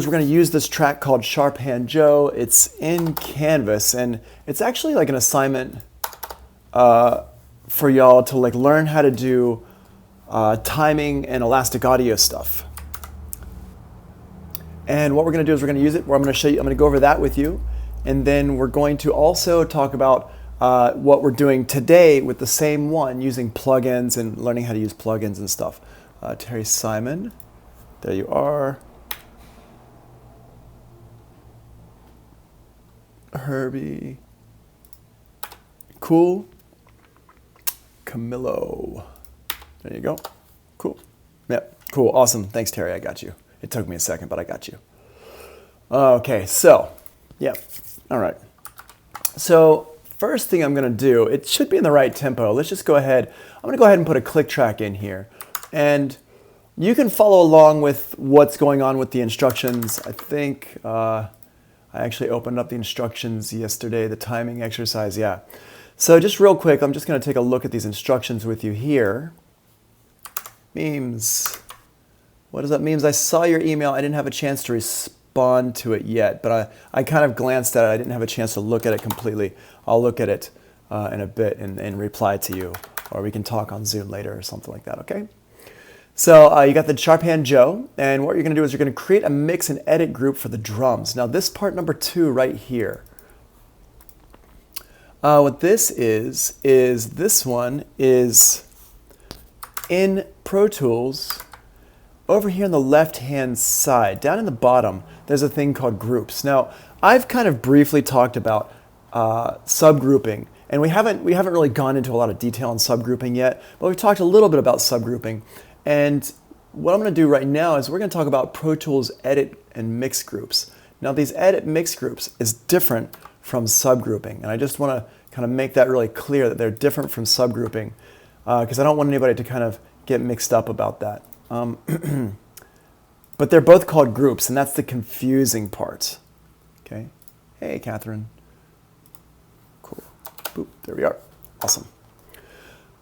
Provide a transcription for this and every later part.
We're going to use this track called Sharp Hand Joe. It's in Canvas, and it's actually like an assignment for y'all to like learn how to do timing and elastic audio stuff. And what we're going to do is we're going to use it. I'm going to show you. I'm going to go over that with you, and then we're going to also talk about what we're doing today with the same one, using plugins and learning how to use plugins and stuff. Terry Simon, there you are. Herbie, cool, Camilo, there you go, cool, yep, cool, awesome, thanks Terry, I got you. It took me a second, but I got you. Okay, so, yeah, all right. So, first thing I'm gonna do, it should be in the right tempo. Let's just go ahead, I'm gonna go ahead and put a click track in here. And you can follow along with what's going on with the instructions. I think, I actually opened up the instructions yesterday, the timing exercise, yeah. So just real quick, I'm just gonna take a look at these instructions with you here. Memes, what does that mean? I saw your email, I didn't have a chance to respond to it yet, but I kind of glanced at it, I didn't have a chance to look at it completely. I'll look at it in a bit and reply to you, or we can talk on Zoom later or something like that, okay? So you got the Sharp Hand Joe, and what you're going to do is you're going to create a mix and edit group for the drums. Now this part number 2 right here, what this is this one is in Pro Tools, over here on the left-hand side, down in the bottom, there's a thing called groups. Now I've kind of briefly talked about subgrouping, and we haven't really gone into a lot of detail on subgrouping yet, but we've talked a little bit about subgrouping. And what I'm going to do right now is we're going to talk about Pro Tools edit and mix groups. Now these edit mix groups is different from subgrouping, and I just want to kind of make that really clear that they're different from subgrouping, because I don't want anybody to kind of get mixed up about that. But they're both called groups, and that's the confusing part. Okay. Hey, Catherine. Cool. Boop. There we are. Awesome.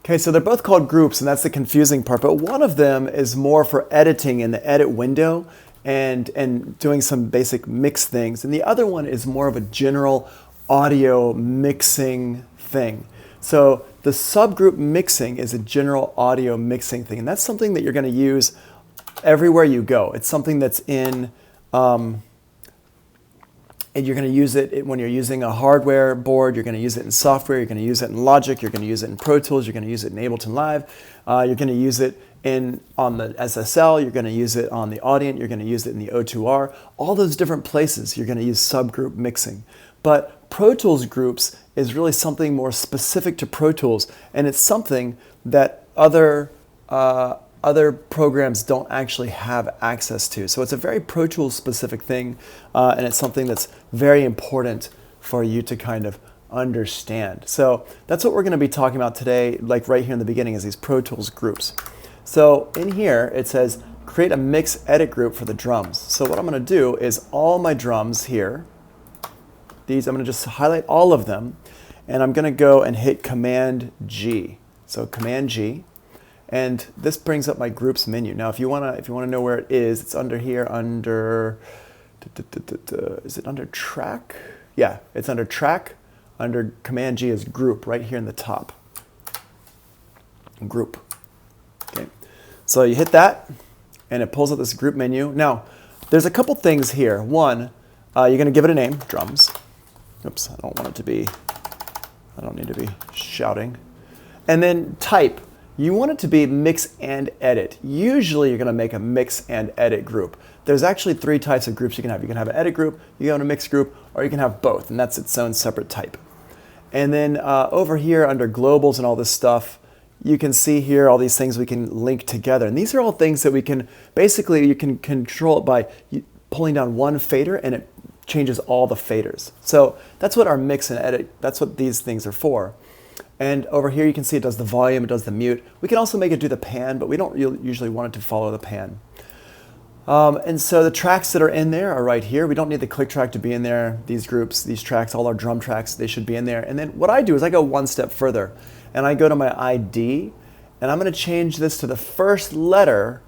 Okay, so they're both called groups, and that's the confusing part, but one of them is more for editing in the edit window and doing some basic mix things, and the other one is more of a general audio mixing thing. So the subgroup mixing is a general audio mixing thing, and that's something that you're going to use everywhere you go. It's something that's in and you're going to use it when you're using a hardware board, you're going to use it in software, you're going to use it in Logic, you're going to use it in Pro Tools, you're going to use it in Ableton Live, you're going to use it on the SSL, you're going to use it on the Audient, you're going to use it in the O2R. All those different places you're going to use subgroup mixing. But Pro Tools groups is really something more specific to Pro Tools, and it's something that other programs don't actually have access to. So it's a very Pro Tools specific thing, and it's something that's very important for you to kind of understand. So that's what we're going to be talking about today, like right here in the beginning, is these Pro Tools groups. So in here it says create a mix edit group for the drums. So what I'm going to do is all my drums here, these I'm going to just highlight all of them, and I'm going to go and hit Command G. So Command G. And this brings up my groups menu. Now, if you wanna know where it is, it's under here, under, is it under track? Yeah, it's under track, under Command G is group, right here in the top. Group, okay. So you hit that, and it pulls up this group menu. Now, there's a couple things here. One, you're gonna give it a name, drums. Oops, I don't need to be shouting. And then type. You want it to be mix and edit. Usually you're going to make a mix and edit group. There's actually 3 types of groups you can have. You can have an edit group, you can have a mix group, or you can have both, and that's its own separate type. And then over here under globals and all this stuff, you can see here all these things we can link together. And these are all things that we can, basically you can control it by pulling down one fader and it changes all the faders. So that's what our mix and edit, that's what these things are for. And over here you can see it does the volume, it does the mute. We can also make it do the pan, but we don't usually want it to follow the pan. And so the tracks that are in there are right here. We don't need the click track to be in there. These groups, these tracks, all our drum tracks, they should be in there. And then what I do is I go one step further and I go to my ID and I'm going to change this to the first letter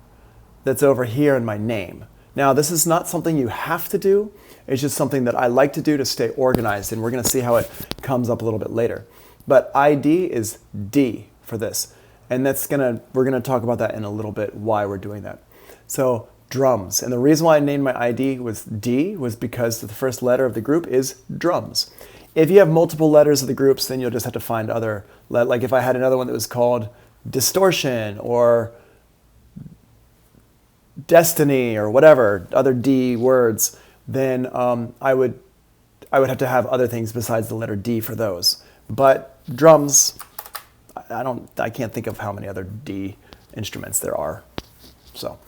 that's over here in my name. Now, this is not something you have to do. It's just something that I like to do to stay organized, and we're going to see how it comes up a little bit later. But ID is D for this, and we're going to talk about that in a little bit, why we're doing that. So drums, and the reason why I named my ID was D was because the first letter of the group is drums. If you have multiple letters of the groups, then you'll just have to find other, like if I had another one that was called distortion or destiny or whatever, other D words, then I would have to have other things besides the letter D for those. But drums, I can't think of how many other D instruments there are. So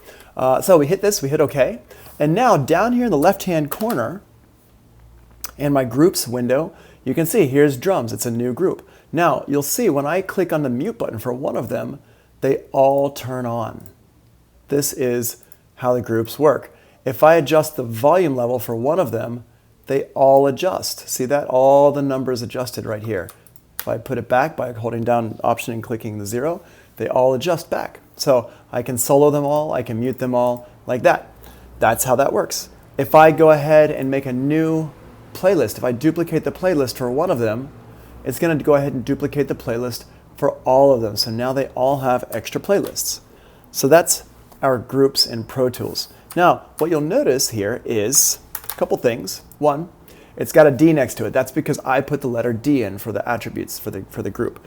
we hit this, we hit OK. And now down here in the left-hand corner, in my groups window, you can see here's drums. It's a new group. Now you'll see when I click on the mute button for one of them, they all turn on. This is how the groups work. If I adjust the volume level for one of them, they all adjust. See that? All the numbers adjusted right here. If I put it back by holding down Option and clicking the 0, they all adjust back. So I can solo them all, I can mute them all like that. That's how that works. If I go ahead and make a new playlist, if I duplicate the playlist for one of them, it's going to go ahead and duplicate the playlist for all of them. So now they all have extra playlists. So that's our groups in Pro Tools. Now, what you'll notice here is a couple things. One, it's got a D next to it. That's because I put the letter D in for the attributes for the group.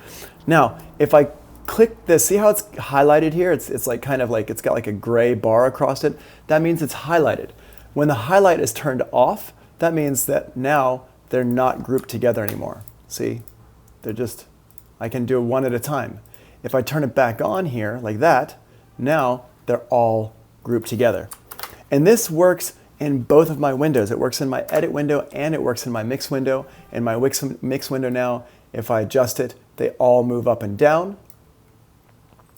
Now, if I click this, see how it's highlighted here? It's like kind of like it's got like a gray bar across it. That means it's highlighted. When the highlight is turned off, that means that now they're not grouped together anymore. See? They're just, I can do one at a time. If I turn it back on here like that, now they're all grouped together. And this works in both of my windows. It works in my edit window and it works in my mix window. In my mix window now, if I adjust it, they all move up and down.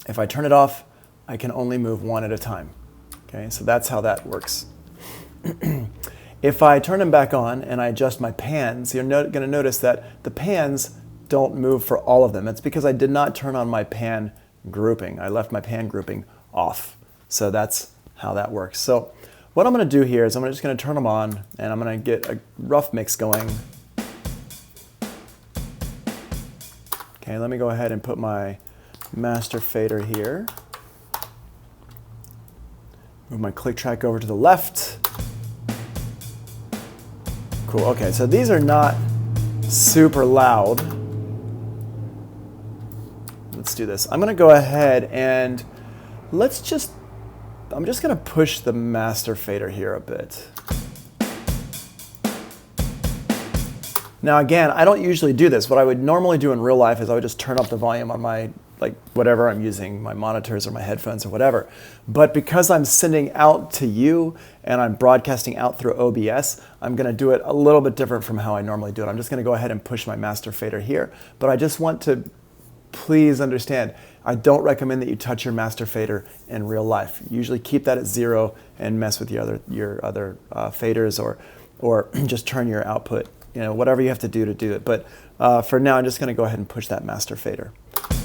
If I turn it off, I can only move one at a time. Okay, so that's how that works. If I turn them back on and I adjust my pans, you're going to notice that the pans don't move for all of them. That's because I did not turn on my pan grouping. I left my pan grouping off. So that's how that works. So what I'm going to do here is I'm just going to turn them on and I'm going to get a rough mix going. Okay, let me go ahead and put my master fader here. Move my click track over to the left. Cool, okay, so these are not super loud. Let's do this. I'm gonna go ahead and I'm just gonna push the master fader here a bit. Now again, I don't usually do this. What I would normally do in real life is I would just turn up the volume on my, like whatever I'm using, my monitors or my headphones or whatever. But because I'm sending out to you and I'm broadcasting out through OBS, I'm gonna do it a little bit different from how I normally do it. I'm just gonna go ahead and push my master fader here, but I just want to please understand, I don't recommend that you touch your master fader in real life. Usually keep that at 0 and mess with your other faders or just turn your output, whatever you have to do it. But for now, I'm just gonna go ahead and push that master fader.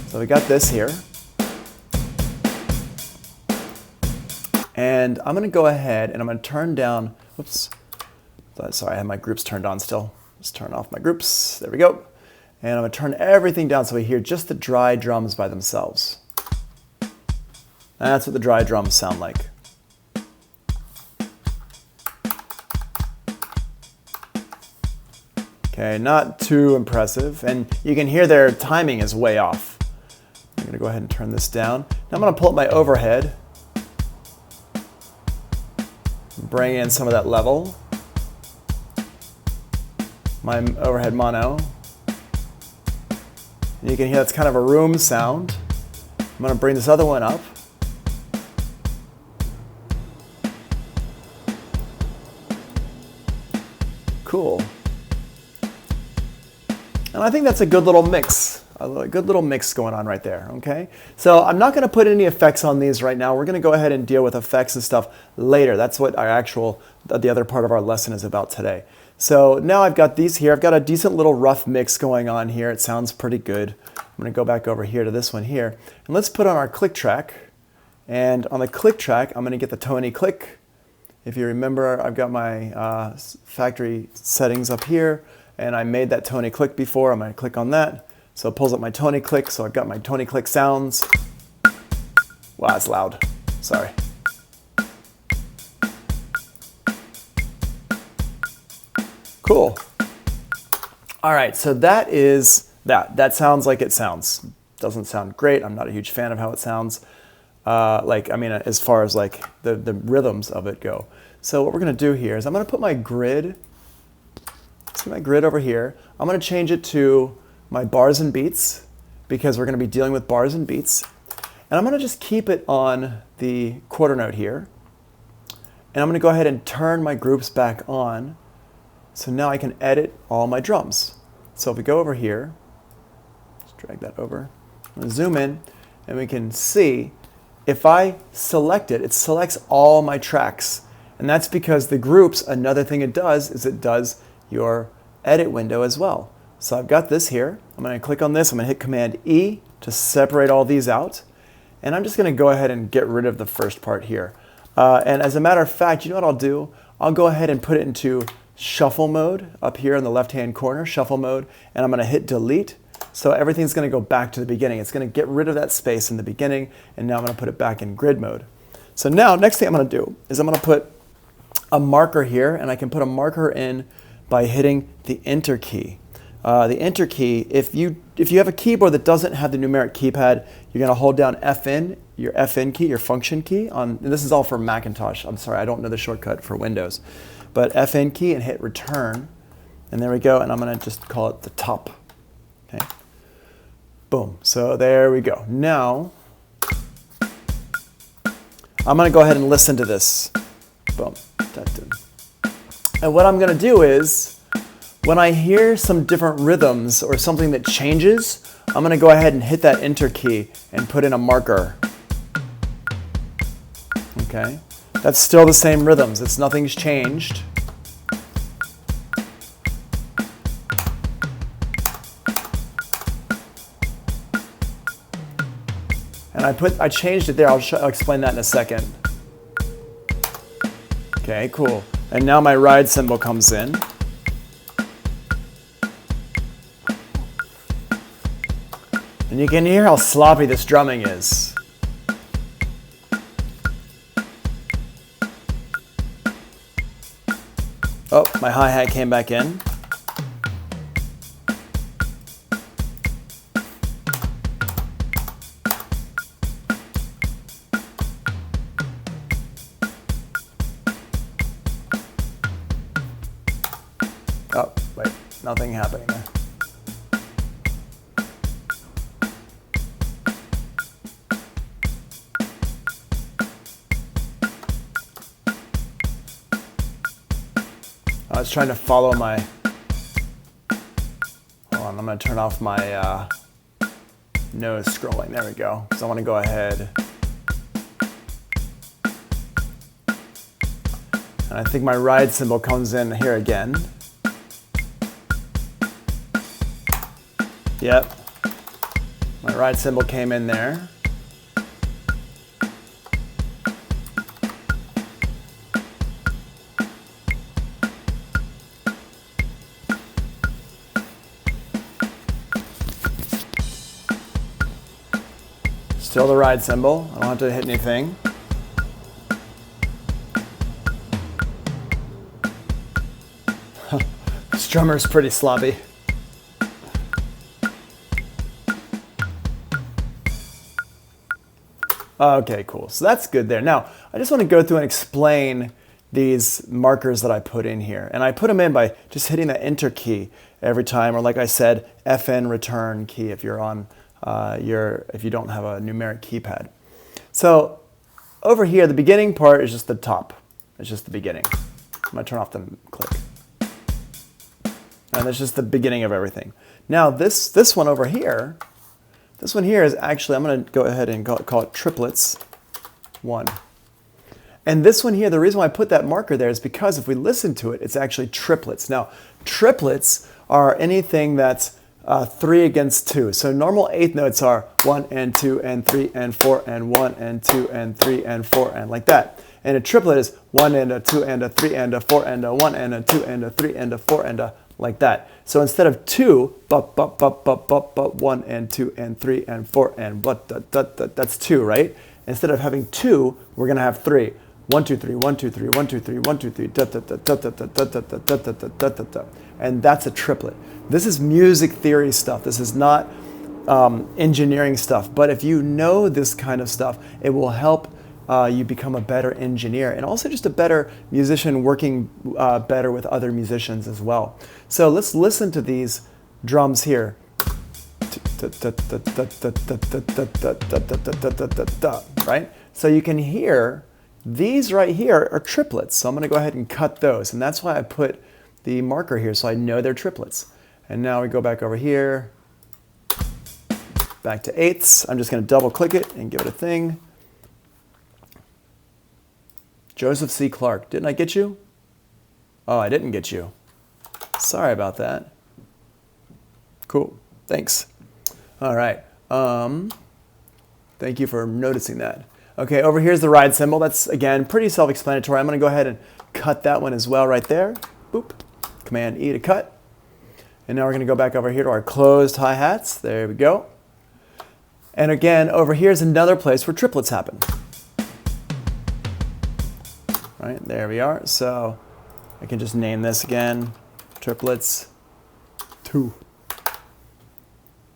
So we got this here. And I'm gonna go ahead and I'm gonna turn down, whoops, sorry, I have my groups turned on still. Just turn off my groups, there we go. And I'm gonna turn everything down so we hear just the dry drums by themselves. That's what the dry drums sound like. Okay, not too impressive. And you can hear their timing is way off. I'm gonna go ahead and turn this down. Now I'm gonna pull up my overhead. Bring in some of that level. My overhead mono. And you can hear that's kind of a room sound. I'm gonna bring this other one up. Cool. And I think that's a good little mix. A good little mix going on right there, okay? So I'm not gonna put any effects on these right now. We're gonna go ahead and deal with effects and stuff later. That's what the other part of our lesson is about today. So now I've got these here. I've got a decent little rough mix going on here. It sounds pretty good. I'm gonna go back over here to this one here. And let's put on our click track. And on the click track, I'm gonna get the Tony click. If you remember, I've got my factory settings up here, and I made that Tony click before. I'm going to click on that. So it pulls up my Tony click, so I've got my Tony click sounds. Wow, that's loud. Sorry. Cool. All right, so that is that. That sounds like it sounds. Doesn't sound great. I'm not a huge fan of how it sounds. As far as like the rhythms of it go. So what we're going to do here is I'm going to put my grid, see my grid over here. I'm going to change it to my bars and beats because we're going to be dealing with bars and beats. And I'm going to just keep it on the quarter note here. And I'm going to go ahead and turn my groups back on. So now I can edit all my drums. So if we go over here, let's drag that over. I'm going to zoom in and we can see if I select it, it selects all my tracks. And that's because the groups, another thing it does is it does your edit window as well. So I've got this here. I'm going to click on this. I'm going to hit Command E to separate all these out. And I'm just going to go ahead and get rid of the first part here. And as a matter of fact, you know what I'll do? I'll go ahead and put it into shuffle mode up here in the left-hand corner, shuffle mode, and I'm going to hit delete. So everything's going to go back to the beginning. It's going to get rid of that space in the beginning, and now I'm going to put it back in grid mode. So now, next thing I'm going to do is I'm going to put a marker here, and I can put a marker in by hitting the Enter key. The Enter key, if you have a keyboard that doesn't have the numeric keypad, you're going to hold down FN, your FN key, your function key. And this is all for Macintosh. I'm sorry, I don't know the shortcut for Windows. But FN key and hit return. And there we go. And I'm going to just call it the top. Okay. Boom. So there we go. Now, I'm going to go ahead and listen to this. Boom. And what I'm going to do is, when I hear some different rhythms or something that changes, I'm going to go ahead and hit that Enter key and put in a marker. Okay. That's still the same rhythms. Nothing's changed. And I changed it there. I'll explain that in a second. Okay, cool. And now my ride cymbal comes in. And you can hear how sloppy this drumming is. Oh, my hi-hat came back in. Oh, wait, nothing happening there. I was trying to follow my, hold on, I'm going to turn off my nose scrolling. There we go. So I want to go ahead. And I think my ride cymbal comes in here again. Yep. My ride cymbal came in there. Still the ride cymbal. I don't have to hit anything. This drummer's pretty sloppy. Okay, cool. So that's good there. Now, I just want to go through and explain these markers that I put in here. And I put them in by just hitting the Enter key every time, or like I said, FN return key if you're on if you don't have a numeric keypad. So over here, the beginning part is just the top. It's just the beginning. I'm going to turn off the click. And that's just the beginning of everything. Now this one over here, this one here is actually, I'm going to go ahead and call it triplets 1. And this one here, the reason why I put that marker there is because if we listen to it, it's actually triplets. Now, triplets are anything that's 3 against 2. So normal eighth notes are 1 and 2 and 3 and 4 and 1 and 2 and 3 and 4 and like that. And a triplet is 1 and a 2 and a 3 and a 4 and a 1 and a 2 and a 3 and a 4 and a like that. So instead of 2, 1 and 2 and 3 and 4 and that's 2, right? Instead of having 2, we're going to have 3. 1, 2, 3, 1, 2, 3, 1, 2, 3, 1, 2, 3, and that's a triplet. This is music theory stuff. This is not engineering stuff. But if you know this kind of stuff, it will help you become a better engineer and also just a better musician working better with other musicians as well. So let's listen to these drums here. Right? So you can hear these right here are triplets. So I'm going to go ahead and cut those. And that's why I put the marker here so I know they're triplets. And now we go back over here, back to eighths. I'm just going to double click it and give it a thing. Joseph C. Clark. Didn't I get you? Oh, I didn't get you. Sorry about that. Cool. Thanks. All right. Thank you for noticing that. Okay, over here's the ride cymbal. That's, again, pretty self-explanatory. I'm going to go ahead and cut that one as well right there. Boop. Command E to cut. And now we're going to go back over here to our closed hi-hats. There we go. And again, over here's another place where triplets happen. Right, there we are. So I can just name this again, triplets 2.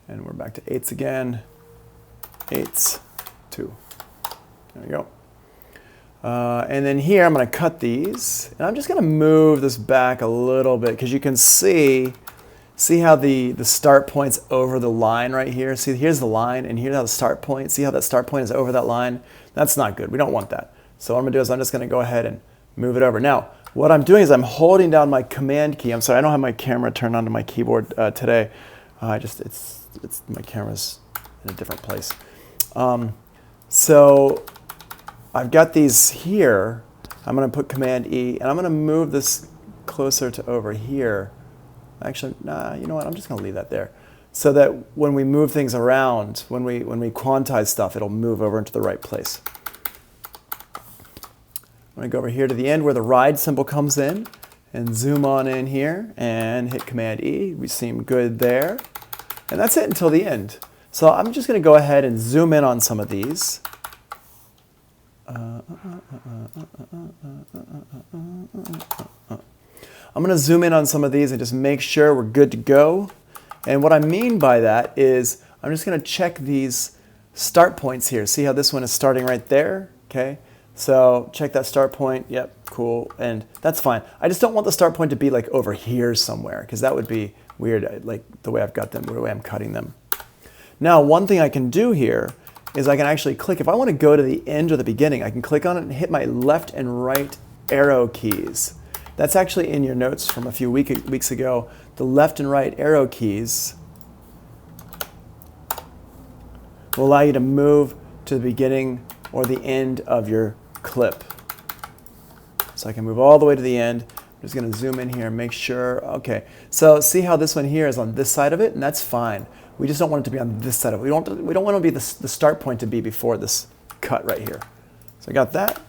And we're back to eighths again, eighths 2. There we go. And then here I'm going to cut these. And I'm just going to move this back a little bit because you can see how the start point's over the line right here. See, here's the line and here's how the start point. See how that start point is over that line? That's not good. We don't want that. So what I'm going to do is I'm just going to go ahead and move it over. Now, what I'm doing is I'm holding down my command key. I'm sorry, I don't have my camera turned onto my keyboard today. My camera's in a different place. So I've got these here. I'm going to put Command E, and I'm going to move this closer to over here. Actually, nah, you know what? I'm just going to leave that there, so that when we move things around, when we quantize stuff, it'll move over into the right place. I'm going to go over here to the end where the ride symbol comes in, and zoom on in here, and hit Command E. We seem good there, and that's it until the end. So I'm just going to go ahead and zoom in on some of these. I'm going to zoom in on some of these and just make sure we're good to go. And what I mean by that is I'm just going to check these start points here. See how this one is starting right there? Okay. So check that start point. Yep, cool. And that's fine. I just don't want the start point to be like over here somewhere because that would be weird, like the way I've got them, the way I'm cutting them. Now, one thing I can do here is I can actually click. If I want to go to the end or the beginning, I can click on it and hit my left and right arrow keys. That's actually in your notes from a few weeks ago. The left and right arrow keys will allow you to move to the beginning or the end of your clip. So I can move all the way to the end. I'm just going to zoom in here and make sure. Okay, so see how this one here is on this side of it, and that's fine. We just don't want it to be on this side of it. We don't want to be the start point to be before this cut right here. So I got that.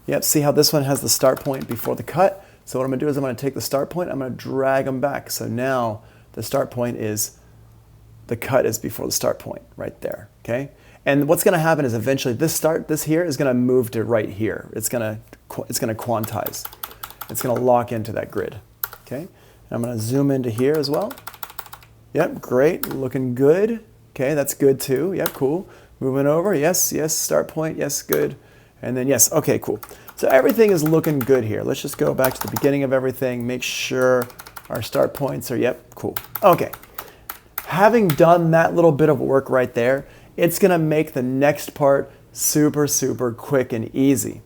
Yep, see how this one has the start point before the cut? So what I'm going to do is I'm going to take the start point, I'm going to drag them back. So now the start point is, the cut is before the start point right there, okay? And what's going to happen is eventually this here is going to move to right here. It's going to quantize. It's going to lock into that grid, okay? And I'm going to zoom into here as well. Yep, great, looking good. Okay, that's good too. Yep, cool. Moving over, yes, yes, start point, yes, good. And then yes, okay, cool. So everything is looking good here. Let's just go back to the beginning of everything, make sure our start points are, yep, cool. Okay, having done that little bit of work right there, it's gonna make the next part super, super quick and easy.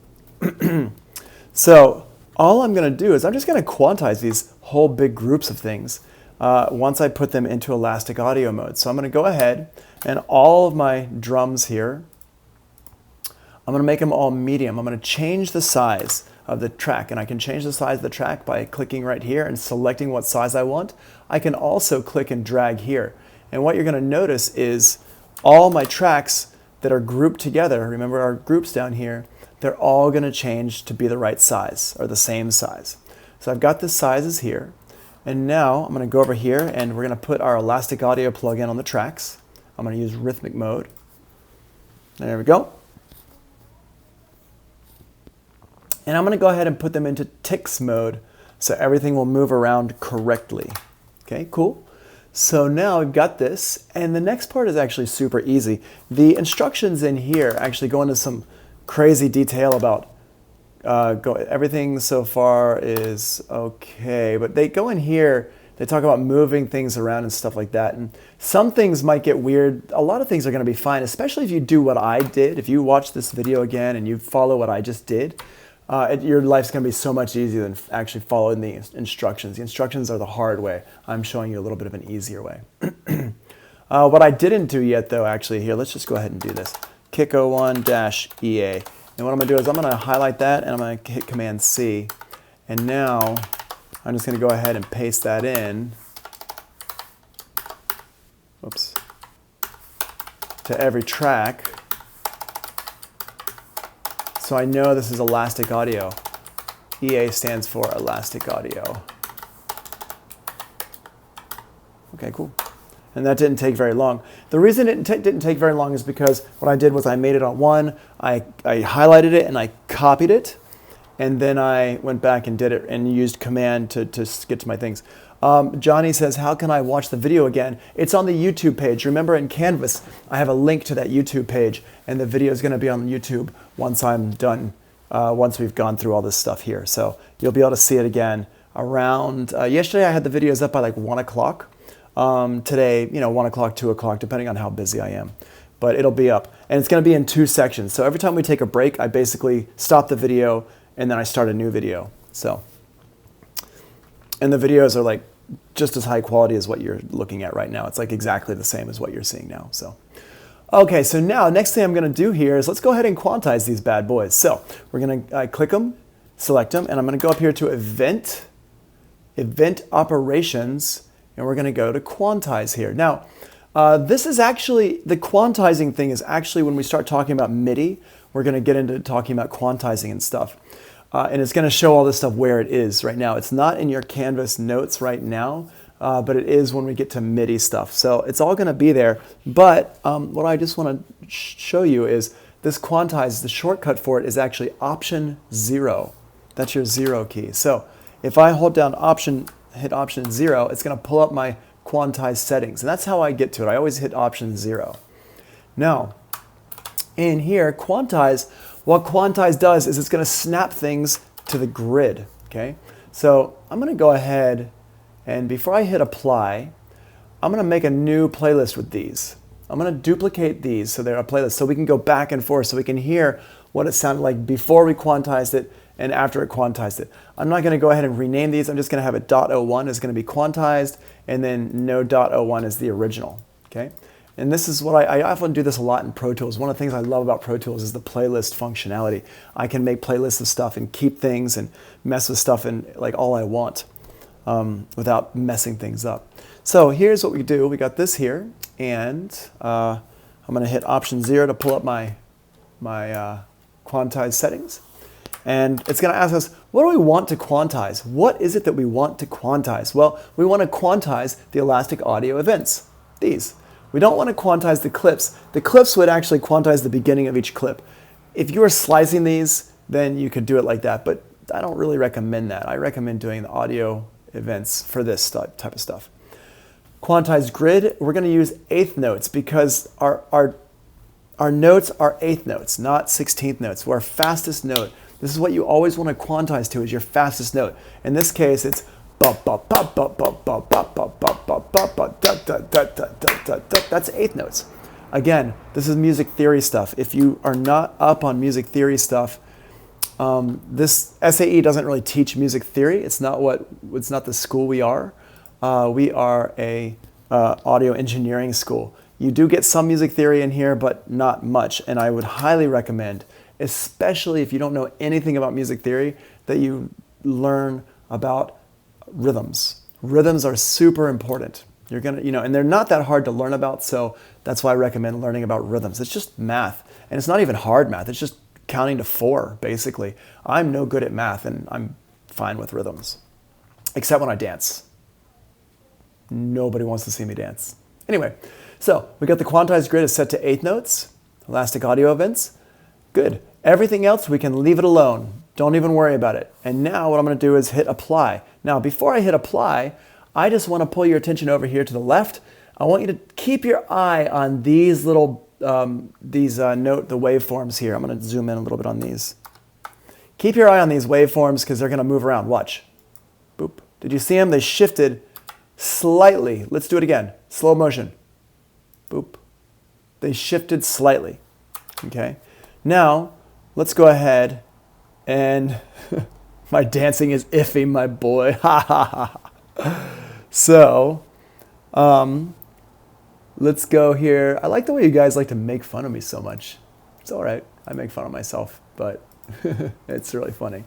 So all I'm gonna do is I'm just gonna quantize these whole big groups of things once I put them into elastic audio mode. So I'm going to go ahead and all of my drums here, I'm going to make them all medium. I'm going to change the size of the track, and I can change the size of the track by clicking right here and selecting what size I want. I can also click and drag here. And what you're going to notice is all my tracks that are grouped together, remember our groups down here, they're all going to change to be the right size or the same size. So I've got the sizes here. And now I'm going to go over here and we're going to put our Elastic Audio plugin on the tracks. I'm going to use rhythmic mode. There we go. And I'm going to go ahead and put them into ticks mode so everything will move around correctly. Okay, cool. So now we've got this, and the next part is actually super easy. The instructions in here actually go into some crazy detail about everything so far is okay, but they go in here, they talk about moving things around and stuff like that, and some things might get weird. A lot of things are going to be fine, especially if you do what I did. If you watch this video again and you follow what I just did, your life's going to be so much easier than actually following the instructions. The instructions are the hard way. I'm showing you a little bit of an easier way. What I didn't do yet, though, actually, here, let's just go ahead and do this. Kick 01-EA. And what I'm going to do is I'm going to highlight that, and I'm going to hit Command-C. And now I'm just going to go ahead and paste that in. Oops. To every track. So I know this is Elastic Audio. EA stands for Elastic Audio. Okay, cool. And that didn't take very long. The reason it didn't take very long is because what I did was I made it on one, I highlighted it and I copied it, and then I went back and did it and used Command to get to my things. Johnny says, how can I watch the video again? It's on the YouTube page. Remember, in Canvas, I have a link to that YouTube page, and the video is going to be on YouTube once I'm done, once we've gone through all this stuff here. So you'll be able to see it again around, yesterday I had the videos up by like 1 o'clock. Today, 1 o'clock, 2 o'clock, depending on how busy I am. But it'll be up. And it's going to be in 2 sections. So every time we take a break, I basically stop the video, and then I start a new video. So, and the videos are like just as high quality as what you're looking at right now. It's like exactly the same as what you're seeing now. So, okay, so now next thing I'm going to do here is let's go ahead and quantize these bad boys. So we're going to click them, select them, and I'm going to go up here to Event Operations, and we're going to go to Quantize here. Now, this is actually, the quantizing thing is actually when we start talking about MIDI, we're going to get into talking about quantizing and stuff. And it's going to show all this stuff where it is right now. It's not in your Canvas notes right now, but it is when we get to MIDI stuff. So it's all going to be there. But what I just want to show you is this quantize, the shortcut for it is actually Option 0. That's your 0 key. So if I hold down hit Option 0, it's going to pull up my quantize settings. And that's how I get to it. I always hit Option 0. Now, in here, quantize, what quantize does is it's going to snap things to the grid. Okay, so I'm going to go ahead, and before I hit apply, I'm going to make a new playlist with these. I'm going to duplicate these so they're a playlist so we can go back and forth so we can hear what it sounded like before we quantized it and after it quantized it. I'm not going to go ahead and rename these. I'm just going to have it .01 is going to be quantized, and then no .01 is the original. Okay, and this is what I often do this a lot in Pro Tools. One of the things I love about Pro Tools is the playlist functionality. I can make playlists of stuff and keep things and mess with stuff and like all I want without messing things up. So here's what we do. We got this here, and I'm going to hit Option 0 to pull up my quantize settings. And it's going to ask us, what do we want to quantize? What is it that we want to quantize? Well, we want to quantize the Elastic Audio events, these. We don't want to quantize the clips. The clips would actually quantize the beginning of each clip. If you were slicing these, then you could do it like that, but I don't really recommend that. I recommend doing the audio events for this type of stuff. Quantize grid, we're going to use 8th notes because our notes are 8th notes, not 16th notes. So our fastest note. This is what you always want to quantize to, is your fastest note. In this case, it's that's 8th notes. Again, this is music theory stuff. If you are not up on music theory stuff, this SAE doesn't really teach music theory. It's not the school we are. We are a audio engineering school. You do get some music theory in here, but not much. And I would highly recommend, especially if you don't know anything about music theory, that you learn about rhythms. Rhythms are super important. You're gonna, and they're not that hard to learn about, so that's why I recommend learning about rhythms. It's just math, and it's not even hard math. It's just counting to 4, basically. I'm no good at math, and I'm fine with rhythms, except when I dance. Nobody wants to see me dance. Anyway, so we got the quantized grid is set to 8 notes, elastic audio events. Good. Everything else, we can leave it alone. Don't even worry about it. And now what I'm going to do is hit apply. Now, before I hit apply, I just want to pull your attention over here to the left. I want you to keep your eye on these little, note the waveforms here. I'm going to zoom in a little bit on these. Keep your eye on these waveforms because they're going to move around. Watch. Boop. Did you see them? They shifted slightly. Let's do it again. Slow motion. Boop. They shifted slightly. Okay. Now, let's go ahead and my dancing is iffy, my boy. Ha ha ha. So, let's go here. I like the way you guys like to make fun of me so much. It's all right. I make fun of myself, but it's really funny.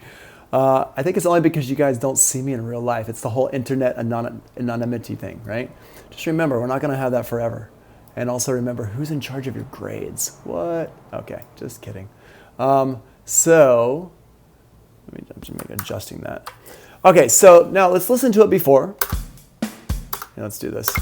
I think it's only because you guys don't see me in real life. It's the whole internet anonymity thing, right? Just remember, we're not going to have that forever. And also remember, who's in charge of your grades? What? Okay, just kidding. So, let me just make adjusting that. Okay, so now let's listen to it before. And let's do this.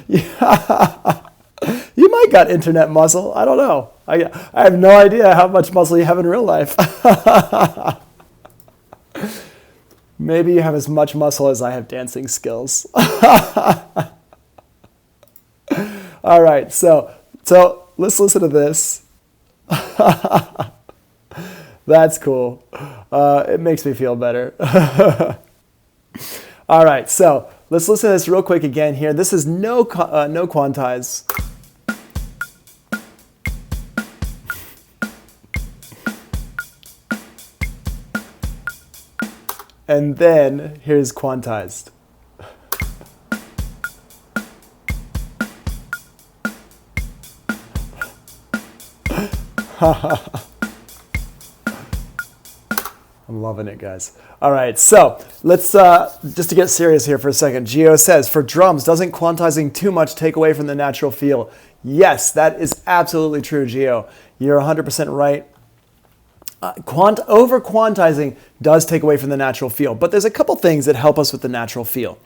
Yeah. You might got internet muscle. I don't know. I have no idea how much muscle you have in real life. Maybe you have as much muscle as I have dancing skills. All right, so let's listen to this. That's cool. It makes me feel better. All right, so let's listen to this real quick again here. This is no quantize. And then here's quantized. I'm loving it, guys. All right, so let's, just to get serious here for a second, Gio says, for drums, doesn't quantizing too much take away from the natural feel? Yes, that is absolutely true, Gio. You're 100% right. Over quantizing does take away from the natural feel, but there's a couple things that help us with the natural feel.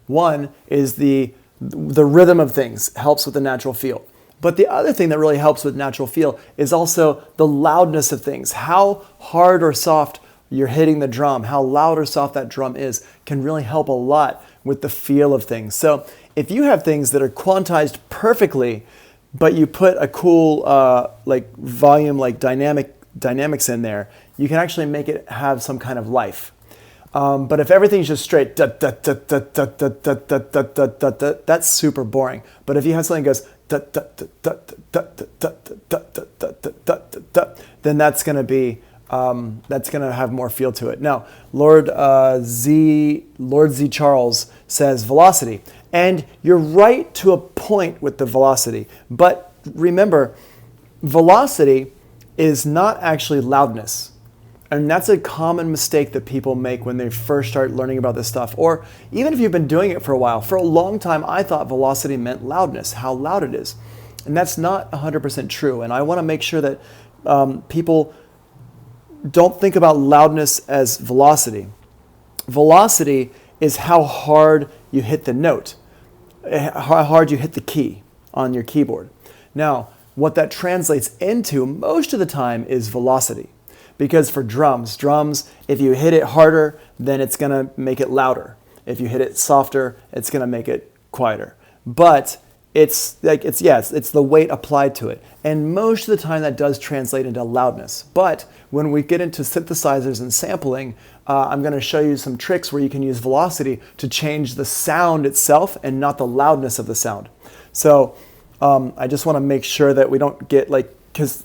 One is the rhythm of things helps with the natural feel. But the other thing that really helps with natural feel is also the loudness of things. How hard or soft you're hitting the drum, how loud or soft that drum is, can really help a lot with the feel of things. So if you have things that are quantized perfectly, but you put a cool like volume, like dynamics in there, you can actually make it have some kind of life. But if everything's just straight, that's super boring. But if you have something that goes, then that's going to have more feel to it. Now, Lord Z Charles says velocity, and you're right to a point with the velocity. But remember, velocity is not actually loudness. And that's a common mistake that people make when they first start learning about this stuff. Or even if you've been doing it for a while. For a long time, I thought velocity meant loudness, how loud it is. And that's not 100% true. And I want to make sure that people don't think about loudness as velocity. Velocity is how hard you hit the note, how hard you hit the key on your keyboard. Now, what that translates into most of the time is velocity. Because for drums, if you hit it harder, then it's going to make it louder. If you hit it softer, it's going to make it quieter. But it's the weight applied to it. And most of the time that does translate into loudness. But when we get into synthesizers and sampling, I'm going to show you some tricks where you can use velocity to change the sound itself and not the loudness of the sound. So I just want to make sure that we don't get because,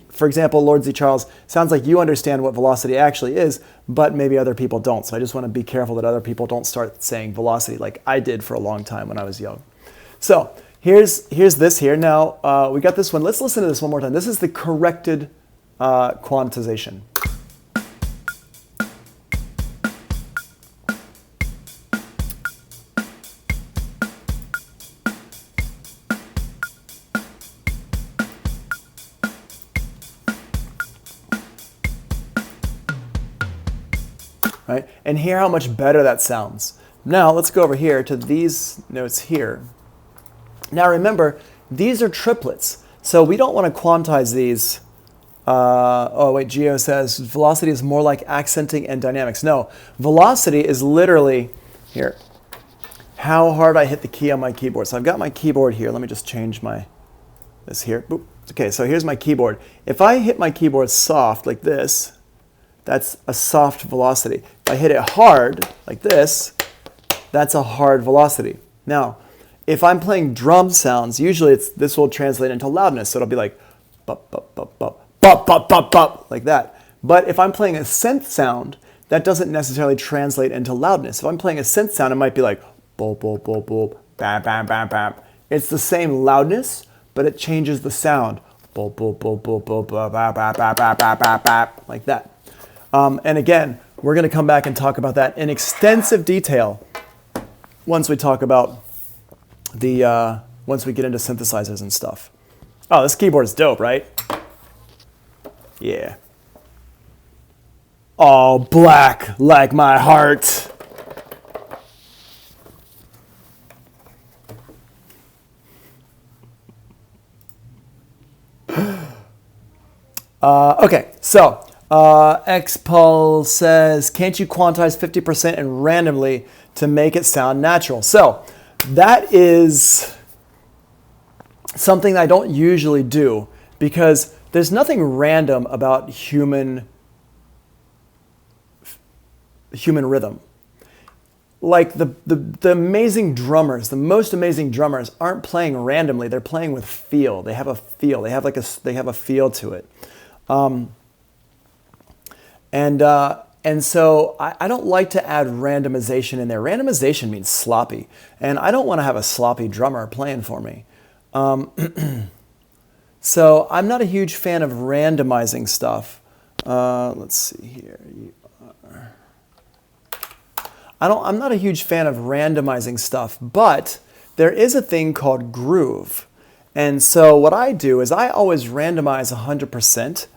for example, Lord Z. Charles, sounds like you understand what velocity actually is, but maybe other people don't. So I just want to be careful that other people don't start saying velocity like I did for a long time when I was young. So here's this here. Now, we got this one. Let's listen to this one more time. This is the corrected quantization. right? And hear how much better that sounds. Now let's go over here to these notes here. Now remember, these are triplets, so we don't want to quantize these. Oh wait, Geo says velocity is more like accenting and dynamics. No, velocity is literally, here, how hard I hit the key on my keyboard. So I've got my keyboard here. Let me just change this here. Boop. Okay, so here's my keyboard. If I hit my keyboard soft like this, that's a soft velocity. If I hit it hard like this, that's a hard velocity. Now, if I'm playing drum sounds, usually this will translate into loudness. So it'll be like bop, bop, bop, bop, bop, bop, bop, bop, like that. But if I'm playing a synth sound, that doesn't necessarily translate into loudness. If I'm playing a synth sound, it might be like boop, boop, boop, boop, bam, bam, bam, bam. It's the same loudness, but it changes the sound. Boop, boop, boop, boop, boop, boop, bap, bap, bap, bap, bap, bap, bap, like that. And again, we're going to come back and talk about that in extensive detail once we talk about once we get into synthesizers and stuff. Oh, this keyboard is dope, right? Yeah. All black like my heart. Okay, so Xpul says, can't you quantize 50% and randomly to make it sound natural? So that is something I don't usually do because there's nothing random about human rhythm. Like the amazing drummers, the most amazing drummers aren't playing randomly. They're playing with feel. They have a feel. They have a feel to it. And so I don't like to add randomization in there. Randomization means sloppy, and I don't want to have a sloppy drummer playing for me. So I'm not a huge fan of randomizing stuff. Let's see here. I'm not a huge fan of randomizing stuff, but there is a thing called groove. And so what I do is I always randomize 100%,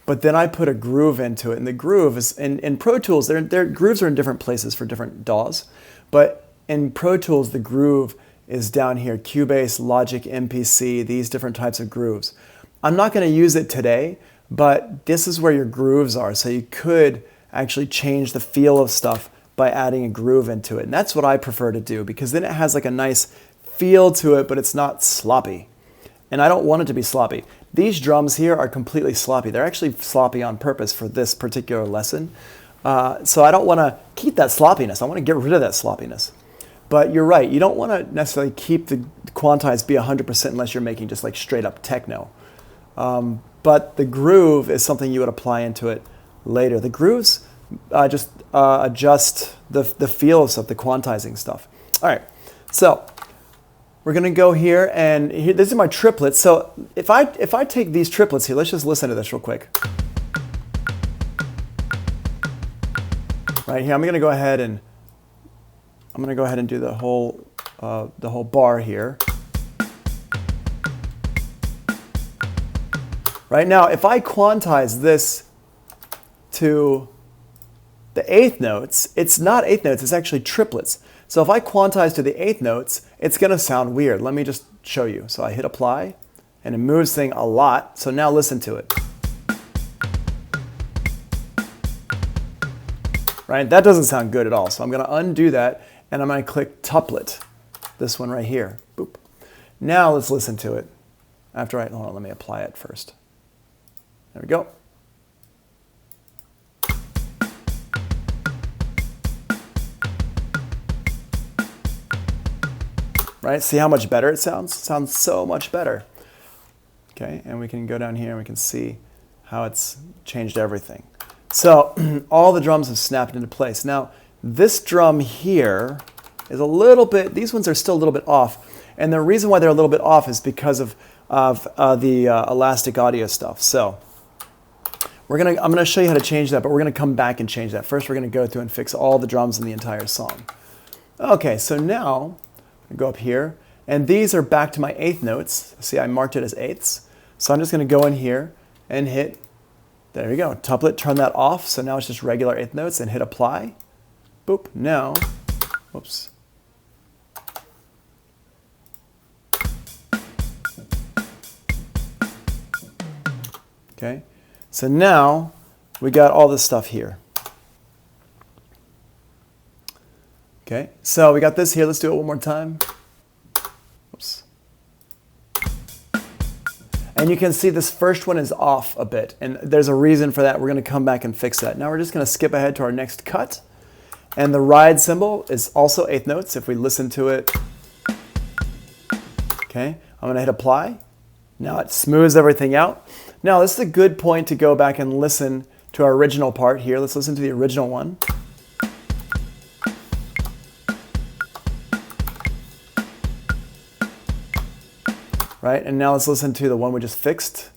but then I put a groove into it. And the groove is, in Pro Tools, their grooves are in different places for different DAWs. But in Pro Tools, the groove is down here, Cubase, Logic, MPC, these different types of grooves. I'm not going to use it today, but this is where your grooves are. So you could actually change the feel of stuff by adding a groove into it. And that's what I prefer to do because then it has like a nice feel to it, but it's not sloppy. And I don't want it to be sloppy. These drums here are completely sloppy. They're actually sloppy on purpose for this particular lesson. So I don't want to keep that sloppiness. I want to get rid of that sloppiness. But you're right. You don't want to necessarily keep the quantize be 100% unless you're making just like straight up techno. But the groove is something you would apply into it later. The grooves just adjust the feel of stuff, the quantizing stuff. All right, so we're gonna go here, and these are my triplets. So if I take these triplets here, let's just listen to this real quick. Right here, I'm gonna go ahead and do the whole bar here. Right now, if I quantize this to the eighth notes, it's not eighth notes, it's actually triplets. So if I quantize to the eighth notes, it's gonna sound weird. Let me just show you. So I hit apply, and it moves thing a lot. So now listen to it. Right, that doesn't sound good at all. So I'm gonna undo that, and I'm gonna click tuplet, this one right here. Boop. Now let's listen to it. Hold on, let me apply it first. There we go. Right, see how much better it sounds? It sounds so much better. Okay, and we can go down here and we can see how it's changed everything. So all the drums have snapped into place. Now, this drum here is a little bit, these ones are still a little bit off. And the reason why they're a little bit off is because of the elastic audio stuff. So I'm gonna show you how to change that, but we're gonna come back and change that. First, we're gonna go through and fix all the drums in the entire song. Okay, so now, go up here, and these are back to my eighth notes. See, I marked it as eighths. So I'm just gonna go in here and hit There you go. Tuplet, turn that off. So now it's just regular eighth notes and hit apply. Boop. Now, whoops. Okay. So now we got all this stuff here. Okay. So we got this here. Let's do it one more time. Whoops. And you can see this first one is off a bit, and there's a reason for that. We're going to come back and fix that. Now we're just going to skip ahead to our next cut. And the ride cymbal is also eighth notes if we listen to it. Okay, I'm going to hit apply. Now it smooths everything out. Now this is a good point to go back and listen to our original part here. Let's listen to the original one. Right, and now let's listen to the one we just fixed.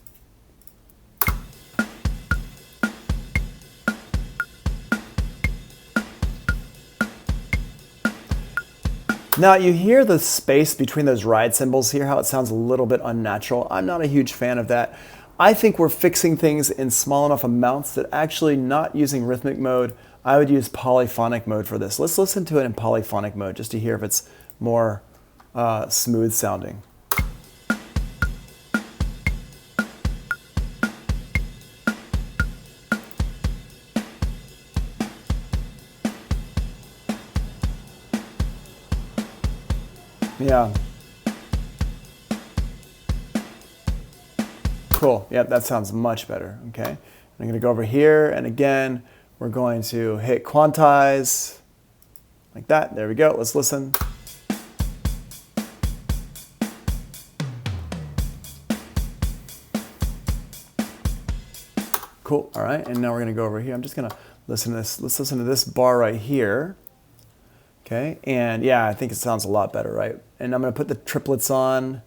Now you hear the space between those ride cymbals here, how it sounds a little bit unnatural. I'm not a huge fan of that. I think we're fixing things in small enough amounts that actually not using rhythmic mode, I would use polyphonic mode for this. Let's listen to it in polyphonic mode just to hear if it's more smooth sounding. Yeah. Cool. Yep, that sounds much better. Okay. I'm going to go over here, and again, we're going to hit quantize like that. There we go. Let's listen. Cool. All right. And now we're going to go over here. I'm just going to listen to this. Let's listen to this bar right here. Okay, and yeah, I think it sounds a lot better, right? And I'm going to put the triplets on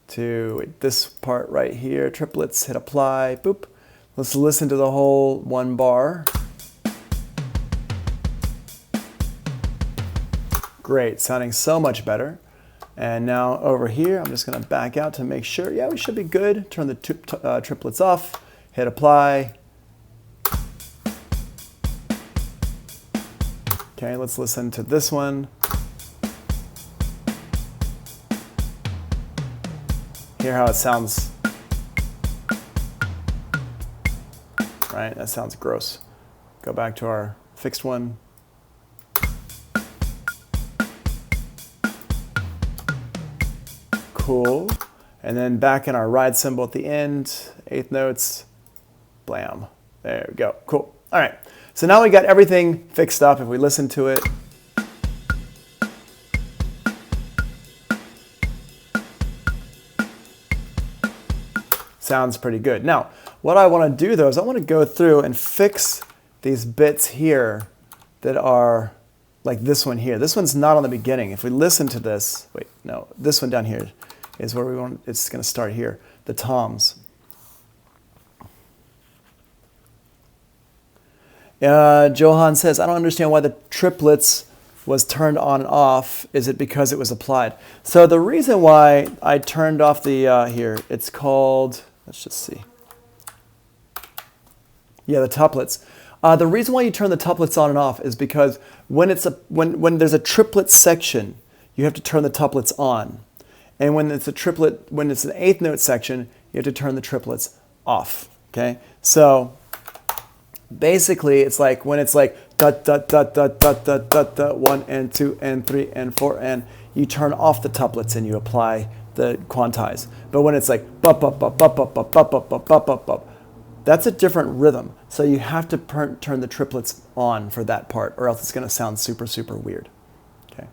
to this part right here. Triplets, hit apply, boop. Let's listen to the whole one bar. Great, sounding so much better. And now over here, I'm just going to back out to make sure. Yeah, we should be good. Turn the triplets off, hit apply. Okay, let's listen to this one. Hear how it sounds. Right, that sounds gross. Go back to our fixed one. Cool. And then back in our ride cymbal at the end, eighth notes, blam. There we go, cool. All right. So now we got everything fixed up. If we listen to it, sounds pretty good. Now, what I want to do though is I want to go through and fix these bits here that are like this one here. This one's not on the beginning. If we listen to this, wait, no, this one down here is where we want, it's going to start here, the toms. Johan says, I don't understand why the triplets was turned on and off. Is it because it was applied? So the reason why I turned off the, here, it's called, let's just see. Yeah, the tuplets. The reason why you turn the tuplets on and off is because when when there's a triplet section, you have to turn the tuplets on. And when it's a triplet, when it's an eighth note section, you have to turn the triplets off. Okay? So basically, it's like when it's like da da da da da da da da 1 and 2 and 3 and 4 and you turn off the tuplets and you apply the quantize. But when it's like bup bup bup bup bup bup bup bup bup bup bup bup, that's a different rhythm. So you have to turn the triplets on for that part, or else it's going to sound super super weird. Okay.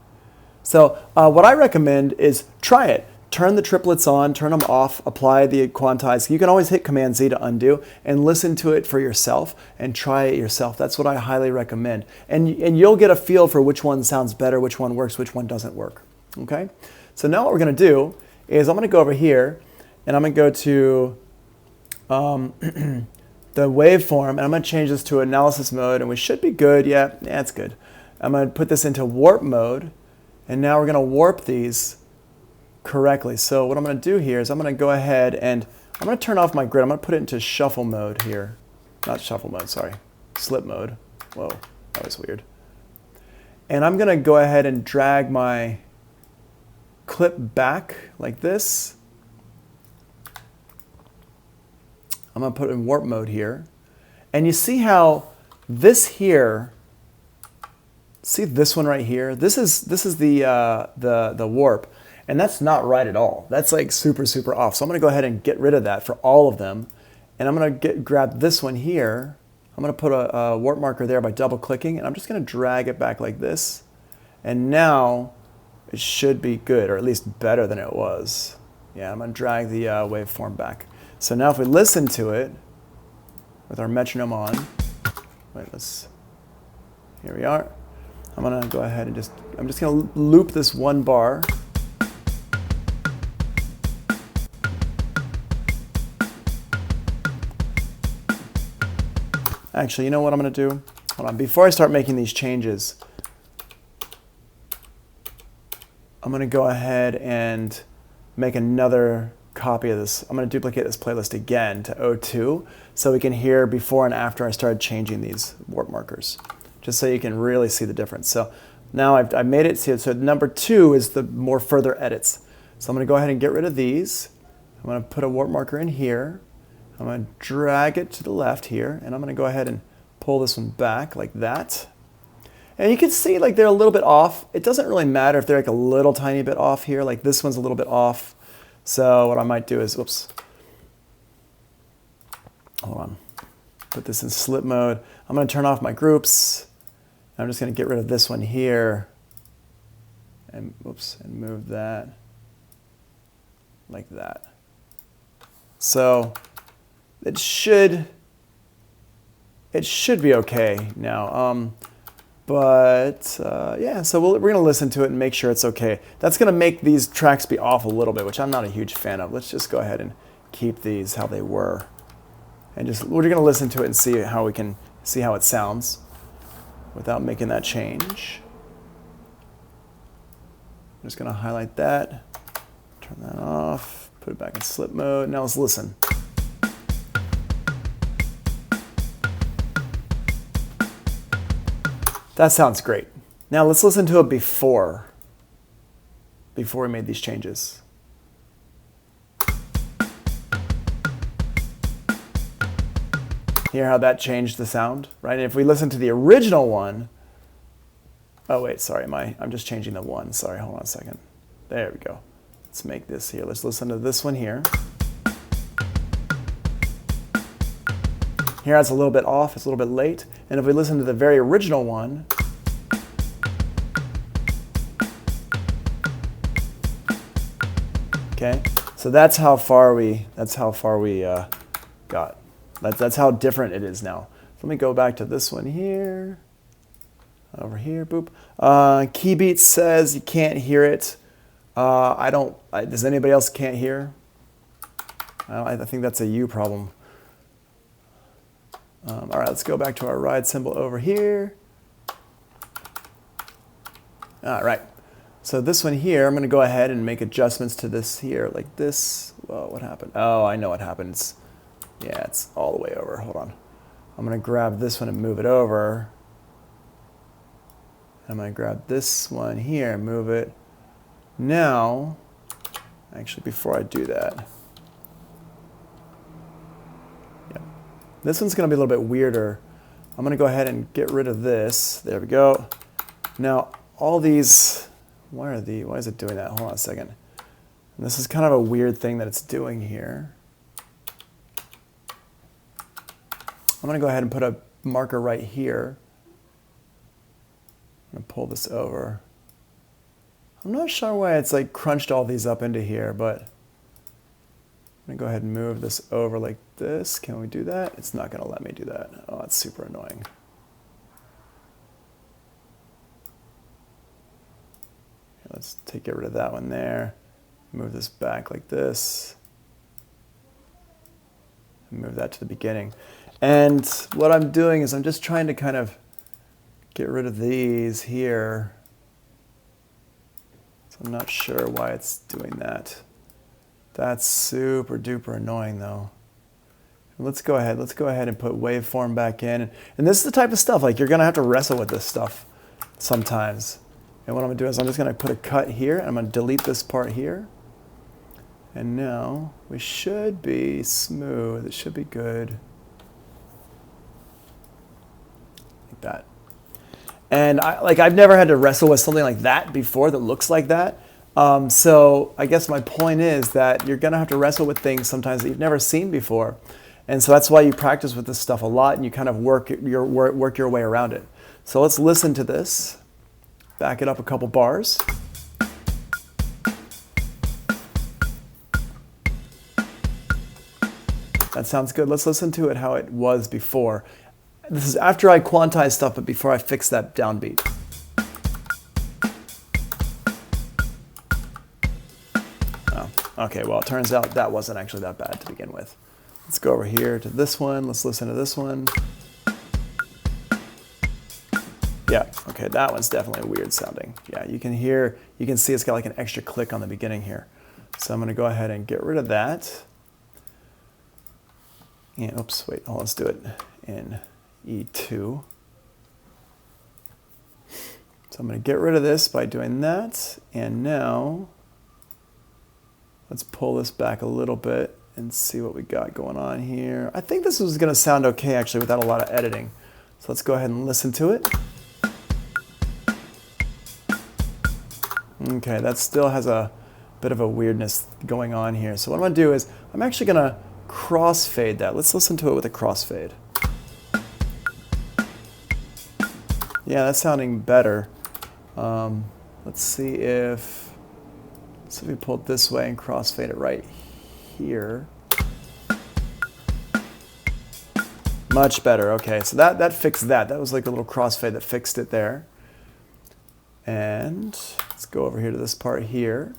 So what I recommend is try it. Turn the triplets on, turn them off, apply the quantize. You can always hit Command Z to undo and listen to it for yourself and try it yourself. That's what I highly recommend. And you'll get a feel for which one sounds better, which one works, which one doesn't work. Okay? So now what we're going to do is I'm going to go over here and I'm going to go to the waveform and I'm going to change this to analysis mode and we should be good. Yeah, it's good. I'm going to put this into warp mode and now we're going to warp these correctly. So what I'm going to do here is I'm going to go ahead and I'm going to turn off my grid. I'm going to put it into shuffle mode here. not shuffle mode, sorry, slip mode. Whoa, that was weird. And I'm gonna go ahead and drag my clip back like this. I'm gonna put it in warp mode here. And you see how this here, see this one right here? This is the warp, and that's not right at all. That's like super, super off. So I'm gonna go ahead and get rid of that for all of them. And I'm gonna grab this one here. I'm gonna put a warp marker there by double clicking, and I'm just gonna drag it back like this. And now it should be good, or at least better than it was. Yeah, I'm gonna drag the waveform back. So now if we listen to it with our metronome on, wait, here we are. I'm gonna go ahead and I'm just gonna loop this one bar. Actually, you know what I'm gonna do? Hold on, before I start making these changes, I'm gonna go ahead and make another copy of this. I'm gonna duplicate this playlist again to 02 so we can hear before and after I started changing these warp markers, just so you can really see the difference. So now I've made it, so number 2 is the more further edits. So I'm gonna go ahead and get rid of these. I'm gonna put a warp marker in here. I'm gonna drag it to the left here, and I'm gonna go ahead and pull this one back like that. And you can see like they're a little bit off. It doesn't really matter if they're like a little tiny bit off here, like this one's a little bit off. So what I might do is, whoops, hold on, put this in slip mode. I'm gonna turn off my groups. I'm just gonna get rid of this one here and, whoops, and move that like that. So it should be okay now. Yeah, so we're going to listen to it and make sure it's okay. That's going to make these tracks be off a little bit, which I'm not a huge fan of. Let's just go ahead and keep these how they were. And we're going to listen to it and see how we can see how it sounds without making that change. I'm just going to highlight that, turn that off, put it back in slip mode. Now let's listen. That sounds great. Now let's listen to it before we made these changes. Hear how that changed the sound, right? And if we listen to the original one, oh wait, sorry, I'm just changing the one. Sorry, hold on a second. There we go. Let's make this here. Let's listen to this one here. Here it's a little bit off, it's a little bit late. And if we listen to the very original one, okay, so that's how far we got. That's how different it is now. Let me go back to this one here. Over here, boop. Keybeat says you can't hear it. Does anybody else can't hear? I think that's a you problem. All right, let's go back to our ride symbol over here. All right, so this one here, I'm gonna go ahead and make adjustments to this here, like this. Whoa, what happened? Oh, I know what happens. Yeah, it's all the way over, hold on. I'm gonna grab this one and move it over. I'm gonna grab this one here and move it. Now, actually before I do that, this one's going to be a little bit weirder. I'm going to go ahead and get rid of this. There we go. Now, all these, why is it doing that? Hold on a second. And this is kind of a weird thing that it's doing here. I'm going to go ahead and put a marker right here. I'm going to pull this over. I'm not sure why it's like crunched all these up into here, but I'm going to go ahead and move this over like this. Can we do that? It's not going to let me do that. Oh, that's super annoying. Here, let's get rid of that one there. Move this back like this. Move that to the beginning. And what I'm doing is I'm just trying to kind of get rid of these here. So I'm not sure why it's doing that. That's super duper annoying though. Let's go ahead and put waveform back in. And this is the type of stuff, like you're gonna have to wrestle with this stuff sometimes. And what I'm gonna do is I'm just gonna put a cut here, and I'm gonna delete this part here. And now we should be smooth, it should be good. Like that. And I've never had to wrestle with something like that before that looks like that. So I guess my point is that you're gonna have to wrestle with things sometimes that you've never seen before. And so that's why you practice with this stuff a lot, and you kind of work your way around it. So let's listen to this. Back it up a couple bars. That sounds good. Let's listen to it how it was before. This is after I quantize stuff, but before I fix that downbeat. Oh, okay, well, it turns out that wasn't actually that bad to begin with. Let's go over here to this one. Let's listen to this one. Yeah, okay, that one's definitely weird sounding. Yeah, you can see it's got like an extra click on the beginning here. So I'm gonna go ahead and get rid of that. Yeah, oops, wait, let's do it in E2. So I'm going to get rid of this by doing that. And now let's pull this back a little bit and see what we got going on here. I think this is going to sound okay actually without a lot of editing. So let's go ahead and listen to it. Okay, that still has a bit of a weirdness going on here. So what I'm going to do is I'm actually going to crossfade that. Let's listen to it with a crossfade. Yeah, that's sounding better. Let's see if we pull it this way and crossfade it right here. Much better. Okay, so that fixed that. That was like a little crossfade that fixed it there. And let's go over here to this part here.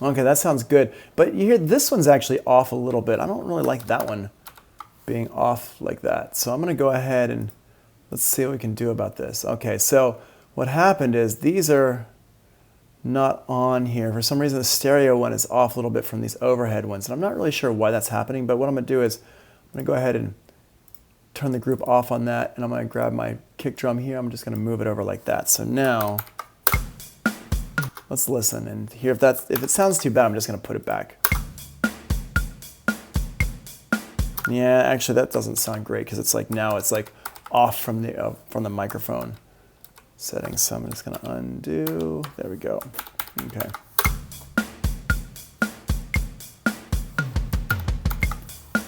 Okay, that sounds good. But you hear this one's actually off a little bit. I don't really like that one being off like that. So I'm going to go ahead and let's see what we can do about this. Okay, so what happened is these are not on here. For some reason, the stereo one is off a little bit from these overhead ones. And I'm not really sure why that's happening, but what I'm going to do is I'm going to go ahead and turn the group off on that, and I'm going to grab my kick drum here. I'm just going to move it over like that. So now let's listen and hear if it sounds too bad. I'm just going to put it back. Yeah, actually that doesn't sound great because it's like now it's like off from the microphone settings. So I'm just going to undo. There we go. Okay.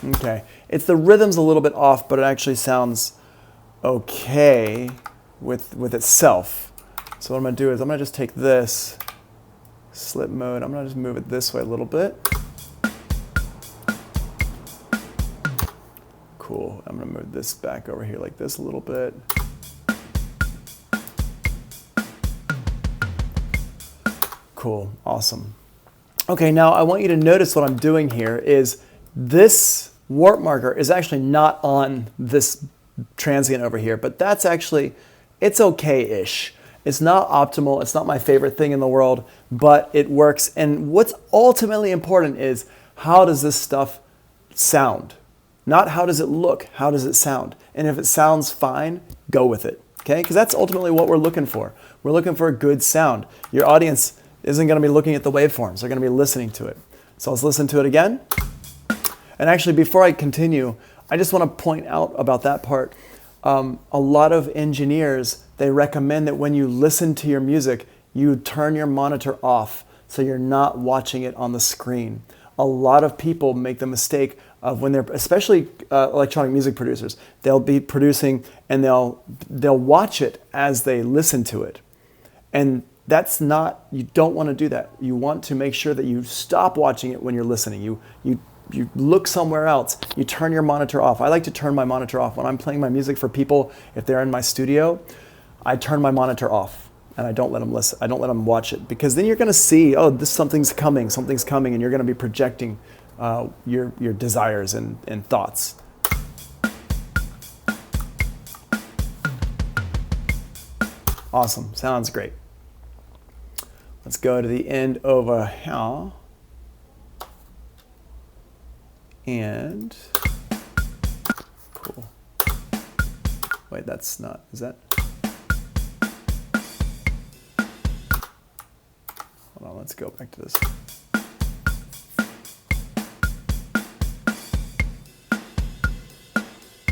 Okay. It's the rhythm's a little bit off, but it actually sounds okay with itself. So what I'm going to do is I'm going to just take this slip mode. I'm going to just move it this way a little bit. Cool. I'm going to move this back over here like this a little bit. Cool. Awesome. Okay, now I want you to notice what I'm doing here is this warp marker is actually not on this transient over here, but that's actually, it's okay-ish. It's not optimal. It's not my favorite thing in the world, but it works. And what's ultimately important is how does this stuff sound? Not how does it look, how does it sound? And if it sounds fine, go with it, okay? Because that's ultimately what we're looking for. We're looking for a good sound. Your audience isn't going to be looking at the waveforms. They're going to be listening to it. So let's listen to it again. And actually, before I continue, I just want to point out about that part. A lot of engineers, they recommend that when you listen to your music, you turn your monitor off so you're not watching it on the screen. A lot of people make the mistake of when they're, especially electronic music producers, they'll be producing and they'll watch it as they listen to it. And that's not, you don't want to do that. You want to make sure that you stop watching it when you're listening. You look somewhere else. You turn your monitor off. I like to turn my monitor off. When I'm playing my music for people, if they're in my studio, I turn my monitor off and I don't let them listen. I don't let them watch it because then you're going to see, oh, something's coming, and you're going to be projecting your desires and thoughts. Awesome. Sounds great. Let's go to the end over here. And cool. Wait, that's not, is that? Hold on, let's go back to this.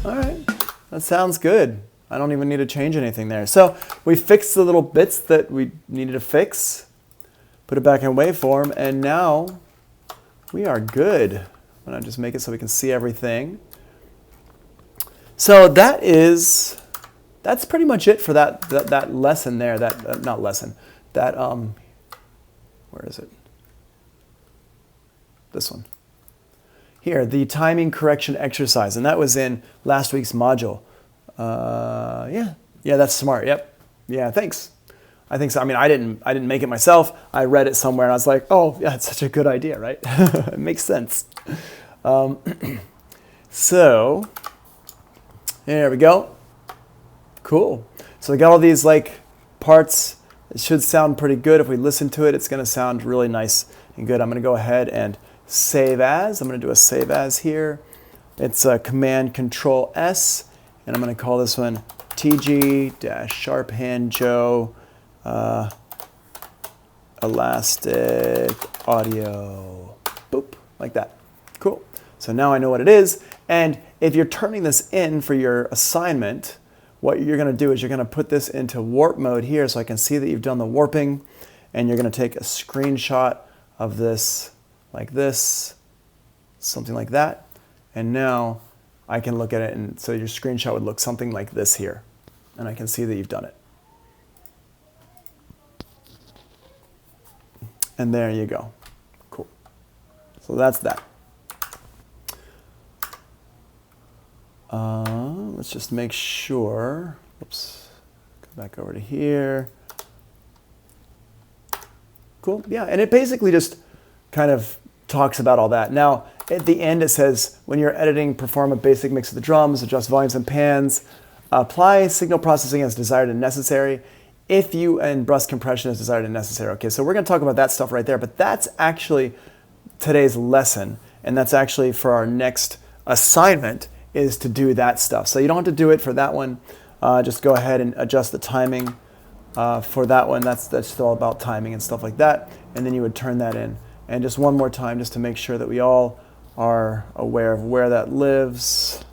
All right, that sounds good. I don't even need to change anything there. So we fixed the little bits that we needed to fix, put it back in waveform, and now we are good. I'm gonna just make it so we can see everything. So that's pretty much it for that lesson there. Not lesson. That where is it? This one. Here, the timing correction exercise, and that was in last week's module. Yeah, that's smart. Yep. Yeah, thanks. I think so. I mean, I didn't make it myself. I read it somewhere, and I was like, oh, yeah, it's such a good idea, right? It makes sense. So there we go. Cool. So we got all these like parts. It should sound pretty good. If we listen to it, it's going to sound really nice and good. I'm going to go ahead and save as. I'm going to do a save as here. It's a Command Control S, and I'm going to call this one TG-Sharp Hand Joe Elastic Audio. Boop, like that. Cool. So now I know what it is. And if you're turning this in for your assignment, what you're going to do is you're going to put this into warp mode here so I can see that you've done the warping, and you're going to take a screenshot of this like this, something like that. And now I can look at it, and so your screenshot would look something like this here. And I can see that you've done it. And there you go. Cool. So that's that. Let's just make sure. Oops. Go back over to here. Cool. Yeah, and it basically just kind of talks about all that. Now, at the end it says, when you're editing, perform a basic mix of the drums, adjust volumes and pans, apply signal processing as desired and necessary, and brus compression as desired and necessary. Okay, so we're going to talk about that stuff right there, but that's actually today's lesson, and that's actually for our next assignment, is to do that stuff. So you don't have to do it for that one. Just go ahead and adjust the timing for that one. That's still about timing and stuff like that, and then you would turn that in. And just one more time, just to make sure that we all are aware of where that lives.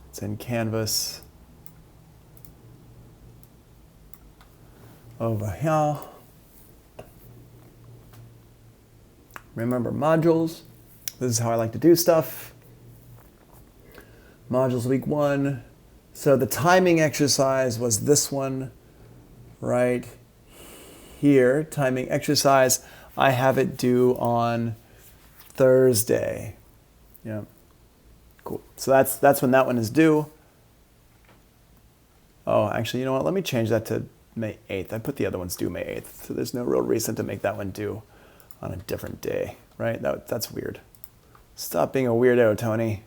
It's in Canvas. Over here. Remember modules. This is how I like to do stuff. Modules week 1. So the timing exercise was this one right here. Timing exercise. I have it due on Thursday. Yeah. Cool. So that's when that one is due. Oh, actually, you know what? Let me change that to May 8th. I put the other ones due May 8th. So there's no real reason to make that one due on a different day, right? That's weird. Stop being a weirdo, Tony.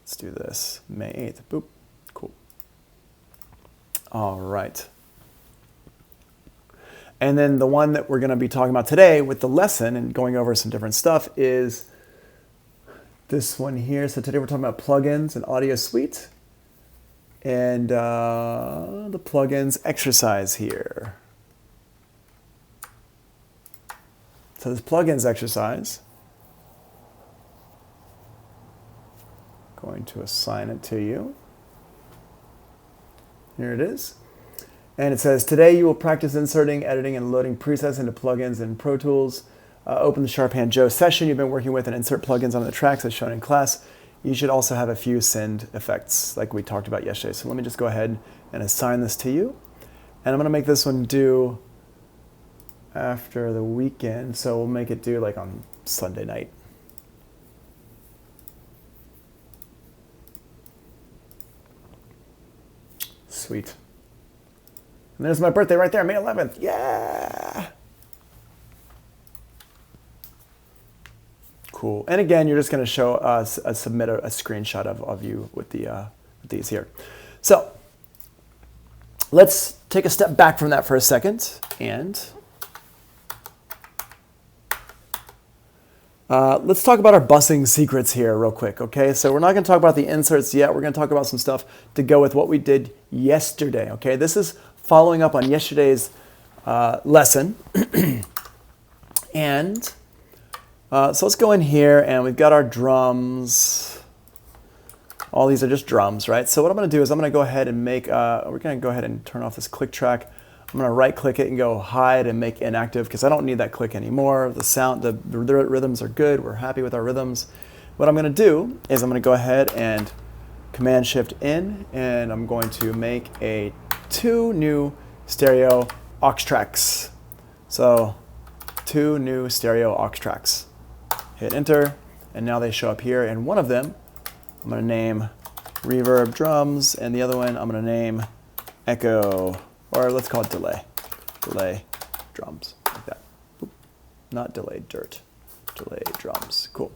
Let's do this. May 8th. Boop. Cool. All right. And then the one that we're going to be talking about today with the lesson and going over some different stuff is this one here. So today we're talking about plugins and audio suite. And the plugins exercise here. So this plugins exercise, going to assign it to you. Here it is. And it says, today you will practice inserting, editing, and loading presets into plugins in Pro Tools. Open the Sharp Hand Joe session you've been working with and insert plugins on the tracks as shown in class. You should also have a few send effects like we talked about yesterday. So let me just go ahead and assign this to you. And I'm going to make this one due after the weekend. So we'll make it due like on Sunday night. Sweet. And there's my birthday right there, May 11th. Yeah! Cool. And again, you're just going to show us submit a screenshot of you with these here. So let's take a step back from that for a second and let's talk about our busing secrets here real quick, okay? So we're not going to talk about the inserts yet. We're going to talk about some stuff to go with what we did yesterday, okay? This is following up on yesterday's lesson. And so let's go in here, and we've got our drums. All these are just drums, right? So what I'm going to do is I'm going to go ahead and make, we're going to go ahead and turn off this click track. I'm going to right click it and go hide and make inactive because I don't need that click anymore. The sound, the rhythms are good. We're happy with our rhythms. What I'm going to do is I'm going to go ahead and Command Shift in, and I'm going to make two new stereo aux tracks. So 2 new stereo aux tracks. Hit enter, and now they show up here. And one of them I'm going to name reverb drums, and the other one I'm going to name echo, or let's call it delay. Delay drums, like that. Oop. Not delayed dirt, delay drums. Cool.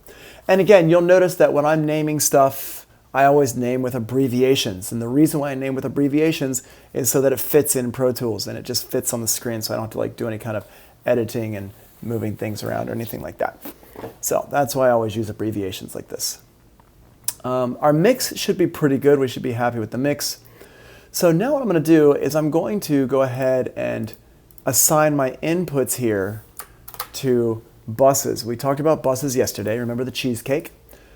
And again, you'll notice that when I'm naming stuff, I always name with abbreviations. And the reason why I name with abbreviations is so that it fits in Pro Tools and it just fits on the screen, so I don't have to like do any kind of editing and moving things around or anything like that. So that's why I always use abbreviations like this. Our mix should be pretty good. We should be happy with the mix. So now what I'm going to do is I'm going to go ahead and assign my inputs here to buses. We talked about buses yesterday. Remember the cheesecake?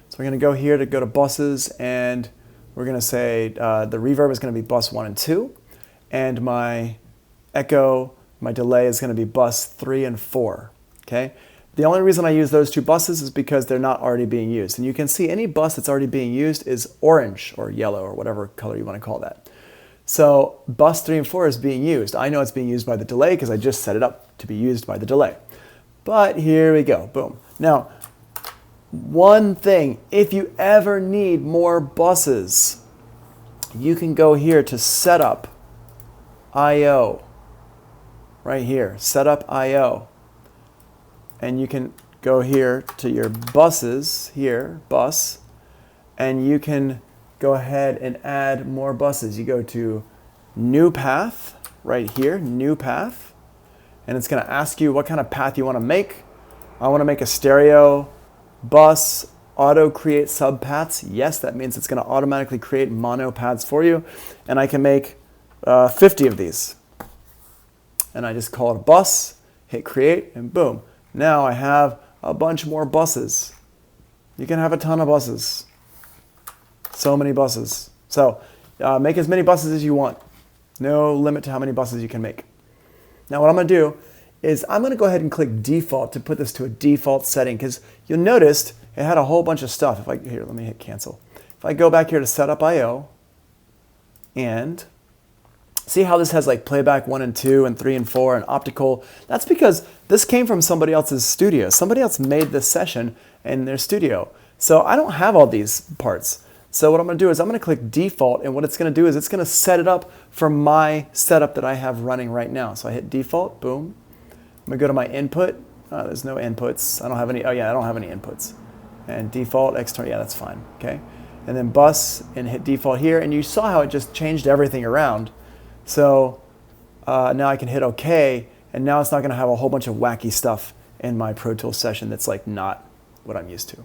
So we're going to go here to go to buses, and we're going to say the reverb is going to be bus 1 and 2, and my echo, my delay is going to be bus 3 and 4. Okay? The only reason I use those 2 buses is because they're not already being used. And you can see any bus that's already being used is orange or yellow or whatever color you want to call that. So bus 3 and 4 is being used. I know it's being used by the delay because I just set it up to be used by the delay. But here we go, boom. Now, one thing, if you ever need more buses, you can go here to Setup I/O, right here, Setup I/O. And you can go here to your buses, here, bus, and you can go ahead and add more buses. You go to New Path, right here, New Path, and it's going to ask you what kind of path you want to make. I want to make a stereo bus, auto create subpaths. Yes, that means it's going to automatically create mono paths for you, and I can make 50 of these. And I just call it a bus, hit create, and boom. Now I have a bunch more buses. You can have a ton of buses. So many buses. So make as many buses as you want. No limit to how many buses you can make. Now what I'm going to do is I'm going to go ahead and click default to put this to a default setting, because you'll notice it had a whole bunch of stuff. Here, let me hit cancel. If I go back here to Setup I/O and see how this has like playback 1 and 2 and 3 and 4 and optical. That's because this came from somebody else's studio. Somebody else made this session in their studio. So I don't have all these parts. So what I'm going to do is I'm going to click default, and what it's going to do is it's going to set it up for my setup that I have running right now. So I hit default, boom. I'm going to go to my input. There's no inputs. I don't have any. Oh yeah, I don't have any inputs. And default, external, yeah, that's fine. Okay. And then bus and hit default here, and you saw how it just changed everything around. So now I can hit OK, and now it's not going to have a whole bunch of wacky stuff in my Pro Tools session that's like not what I'm used to.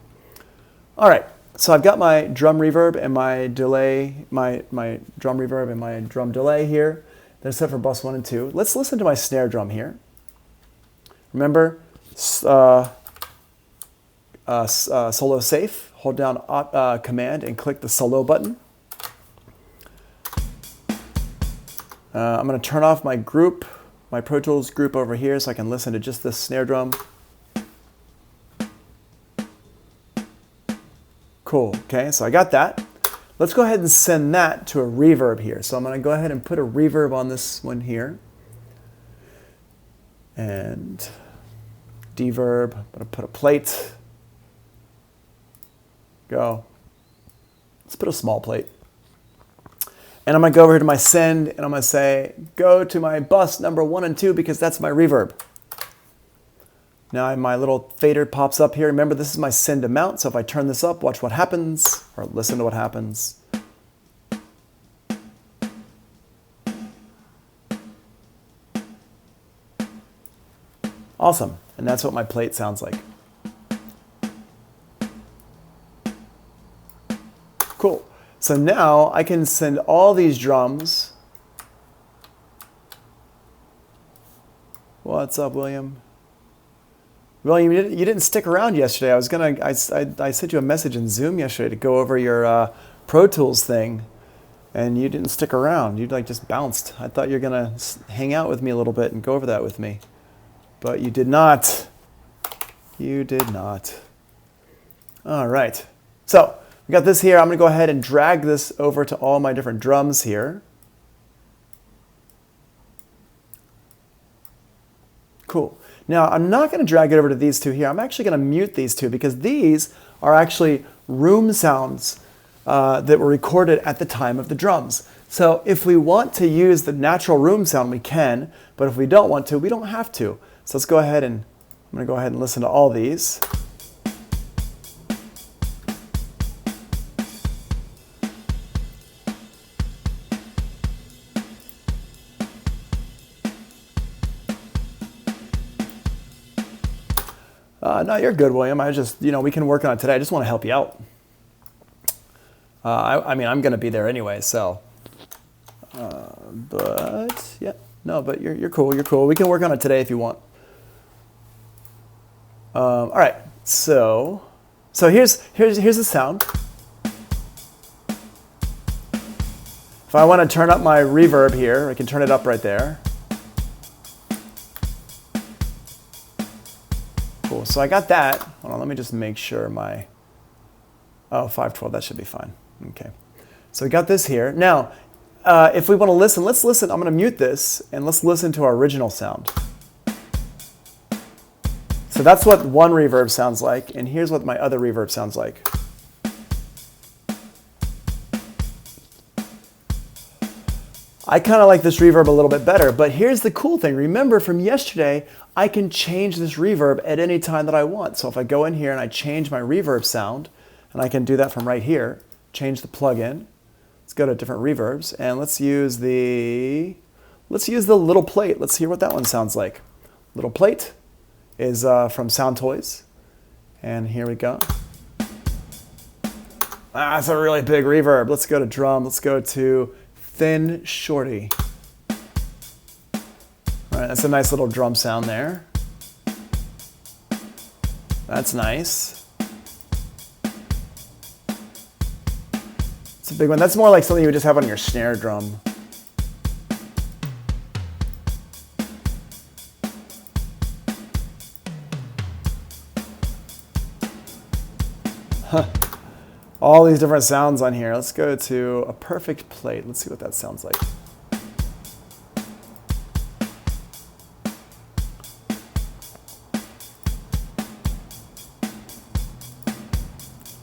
All right, so I've got my drum reverb and my delay, my drum reverb and my drum delay here. That's set for bus 1 and 2. Let's listen to my snare drum here. Remember, solo safe, hold down Command and click the solo button. I'm going to turn off my group, my Pro Tools group over here, so I can listen to just this snare drum. Cool, okay, so I got that. Let's go ahead and send that to a reverb here. So I'm going to go ahead and put a reverb on this one here. And deverb, I'm going to put a plate. Go. Let's put a small plate. And I'm going to go over here to my send, and I'm going to say, go to my bus number 1 and 2 because that's my reverb. Now my little fader pops up here. Remember, this is my send amount, so if I turn this up, watch what happens, or listen to what happens. Awesome. And that's what my plate sounds like. Cool. So now I can send all these drums. What's up, William? William, you didn't stick around yesterday. I sent you a message in Zoom yesterday to go over your Pro Tools thing, and you didn't stick around. You just bounced. I thought you were gonna hang out with me a little bit and go over that with me, but you did not. You did not. All right. So we got this here. I'm gonna go ahead and drag this over to all my different drums here. Cool. Now, I'm not going to drag it over to these two here. I'm actually going to mute these two because these are actually room sounds that were recorded at the time of the drums. So if we want to use the natural room sound, we can, but if we don't want to, we don't have to. So let's go ahead and, I'm going to go ahead and listen to all these. No, you're good, William. I just, we can work on it today. I just want to help you out. I mean, I'm going to be there anyway, so. But, yeah. No, but you're cool. You're cool. We can work on it today if you want. All right. So here's the sound. If I want to turn up my reverb here, I can turn it up right there. Cool, so I got that. Hold on, let me just make sure my, 512, that should be fine. Okay, so we got this here. Now, if we want to listen, let's listen. I'm going to mute this, and let's listen to our original sound. So that's what one reverb sounds like, and here's what my other reverb sounds like. I kind of like this reverb a little bit better, but here's the cool thing. Remember from yesterday, I can change this reverb at any time that I want. So if I go in here and I change my reverb sound, and I can do that from right here, change the plugin. Let's go to different reverbs, and let's use the little plate. Let's hear what that one sounds like. Little plate is from Sound Toys, and here we go. That's a really big reverb. Let's go to drum. Let's go to Thin Shorty. All right, that's a nice little drum sound there. That's nice. It's a big one. That's more like something you would just have on your snare drum. Huh. All these different sounds on here. Let's go to a perfect plate. Let's see what that sounds like.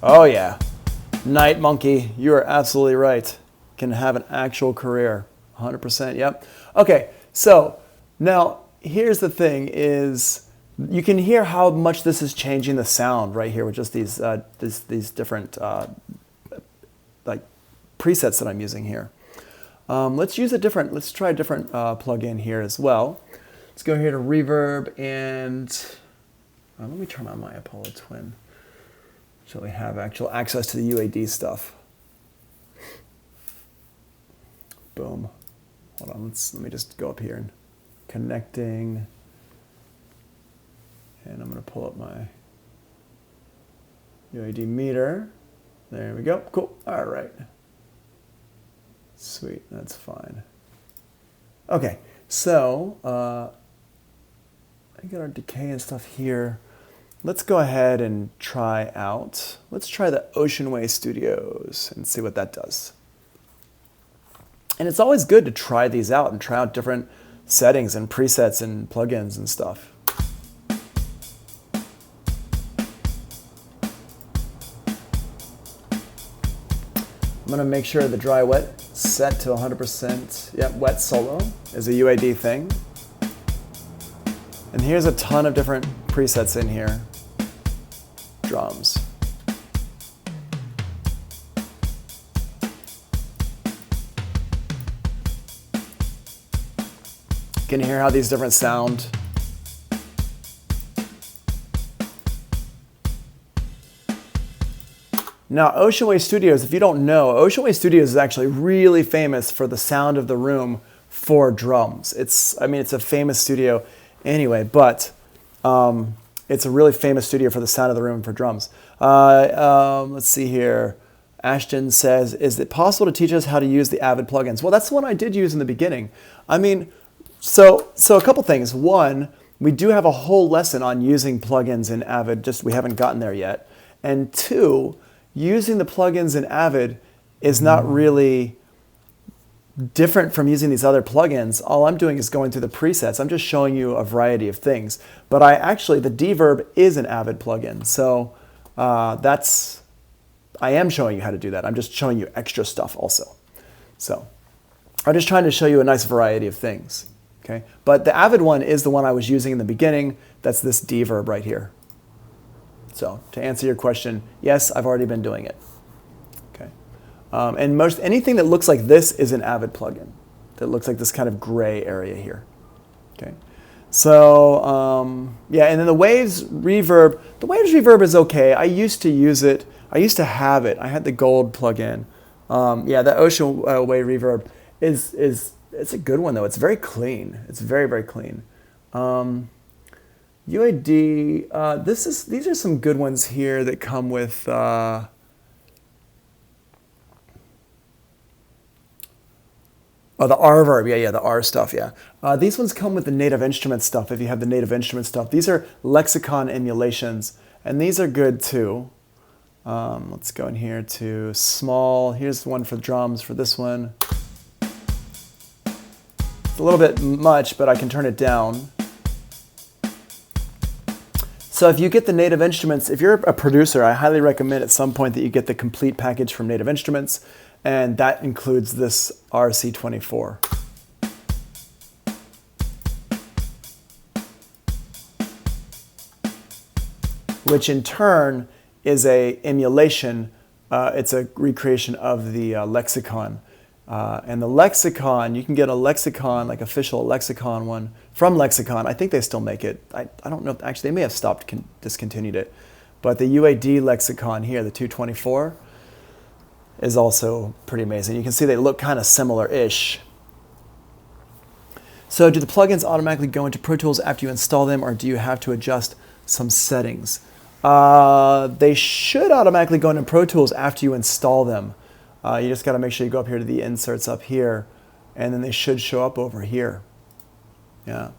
Oh yeah, Night Monkey, you are absolutely right. Can have an actual career, 100%, yep. Okay, so now here's the thing is, you can hear how much this is changing the sound right here with just these different like presets that I'm using here. Let's try a different plugin here as well. Let's go here to reverb and let me turn on my Apollo Twin so we have actual access to the UAD stuff. Boom. Hold on, let me just go up here and connecting. And I'm going to pull up my UAD meter. There we go. Cool. All right. Sweet. That's fine. Okay. So I got our decay and stuff here. Let's go ahead and try out. Let's try the Ocean Way Studios and see what that does. And it's always good to try these out and try out different settings and presets and plugins and stuff. I'm going to make sure the dry wet set to 100%. Yep, wet solo is a UAD thing. And here's a ton of different presets in here. Drums. You can hear how these different sound. Now, Ocean Way Studios, if you don't know, Ocean Way Studios is actually really famous for the sound of the room for drums. I mean, it's a famous studio anyway, but it's a really famous studio for the sound of the room for drums. Let's see here. Ashton says, is it possible to teach us how to use the Avid plugins? Well, that's the one I did use in the beginning. I mean, so a couple things. One, we do have a whole lesson on using plugins in Avid, just we haven't gotten there yet. And two, using the plugins in Avid is not really different from using these other plugins. All I'm doing is going through the presets. I'm just showing you a variety of things. But the Deverb is an Avid plugin. So I am showing you how to do that. I'm just showing you extra stuff also. So I'm just trying to show you a nice variety of things. Okay? But the Avid one is the one I was using in the beginning. That's this Deverb right here. So to answer your question, yes, I've already been doing it. Okay, and anything that looks like this is an Avid plugin. That looks like this kind of gray area here. Okay, so yeah, and then the Waves Reverb. The Waves Reverb is okay. I used to use it. I used to have it. I had the gold plugin. Yeah, the Ocean Way Reverb it's a good one though. It's very clean. It's very, very clean. UAD, these are some good ones here that come with oh, the R verb, yeah, the R stuff, yeah. These ones come with the Native Instruments stuff if you have the Native Instruments stuff. These are lexicon emulations, and these are good too. Let's go in here to small. Here's one for drums for this one. It's a little bit much, but I can turn it down. So if you get the Native Instruments, if you're a producer, I highly recommend at some point that you get the complete package from Native Instruments, and that includes this RC24. Which in turn is a emulation, it's a recreation of the lexicon. And the lexicon, you can get a lexicon, like official lexicon one from Lexicon. I think they still make it. I don't know, actually they may have discontinued it. But the UAD lexicon here, the 224, is also pretty amazing. You can see they look kind of similar-ish. So do the plugins automatically go into Pro Tools after you install them, or do you have to adjust some settings? They should automatically go into Pro Tools after you install them. You just got to make sure you go up here to the inserts up here, and then they should show up over here. Yeah.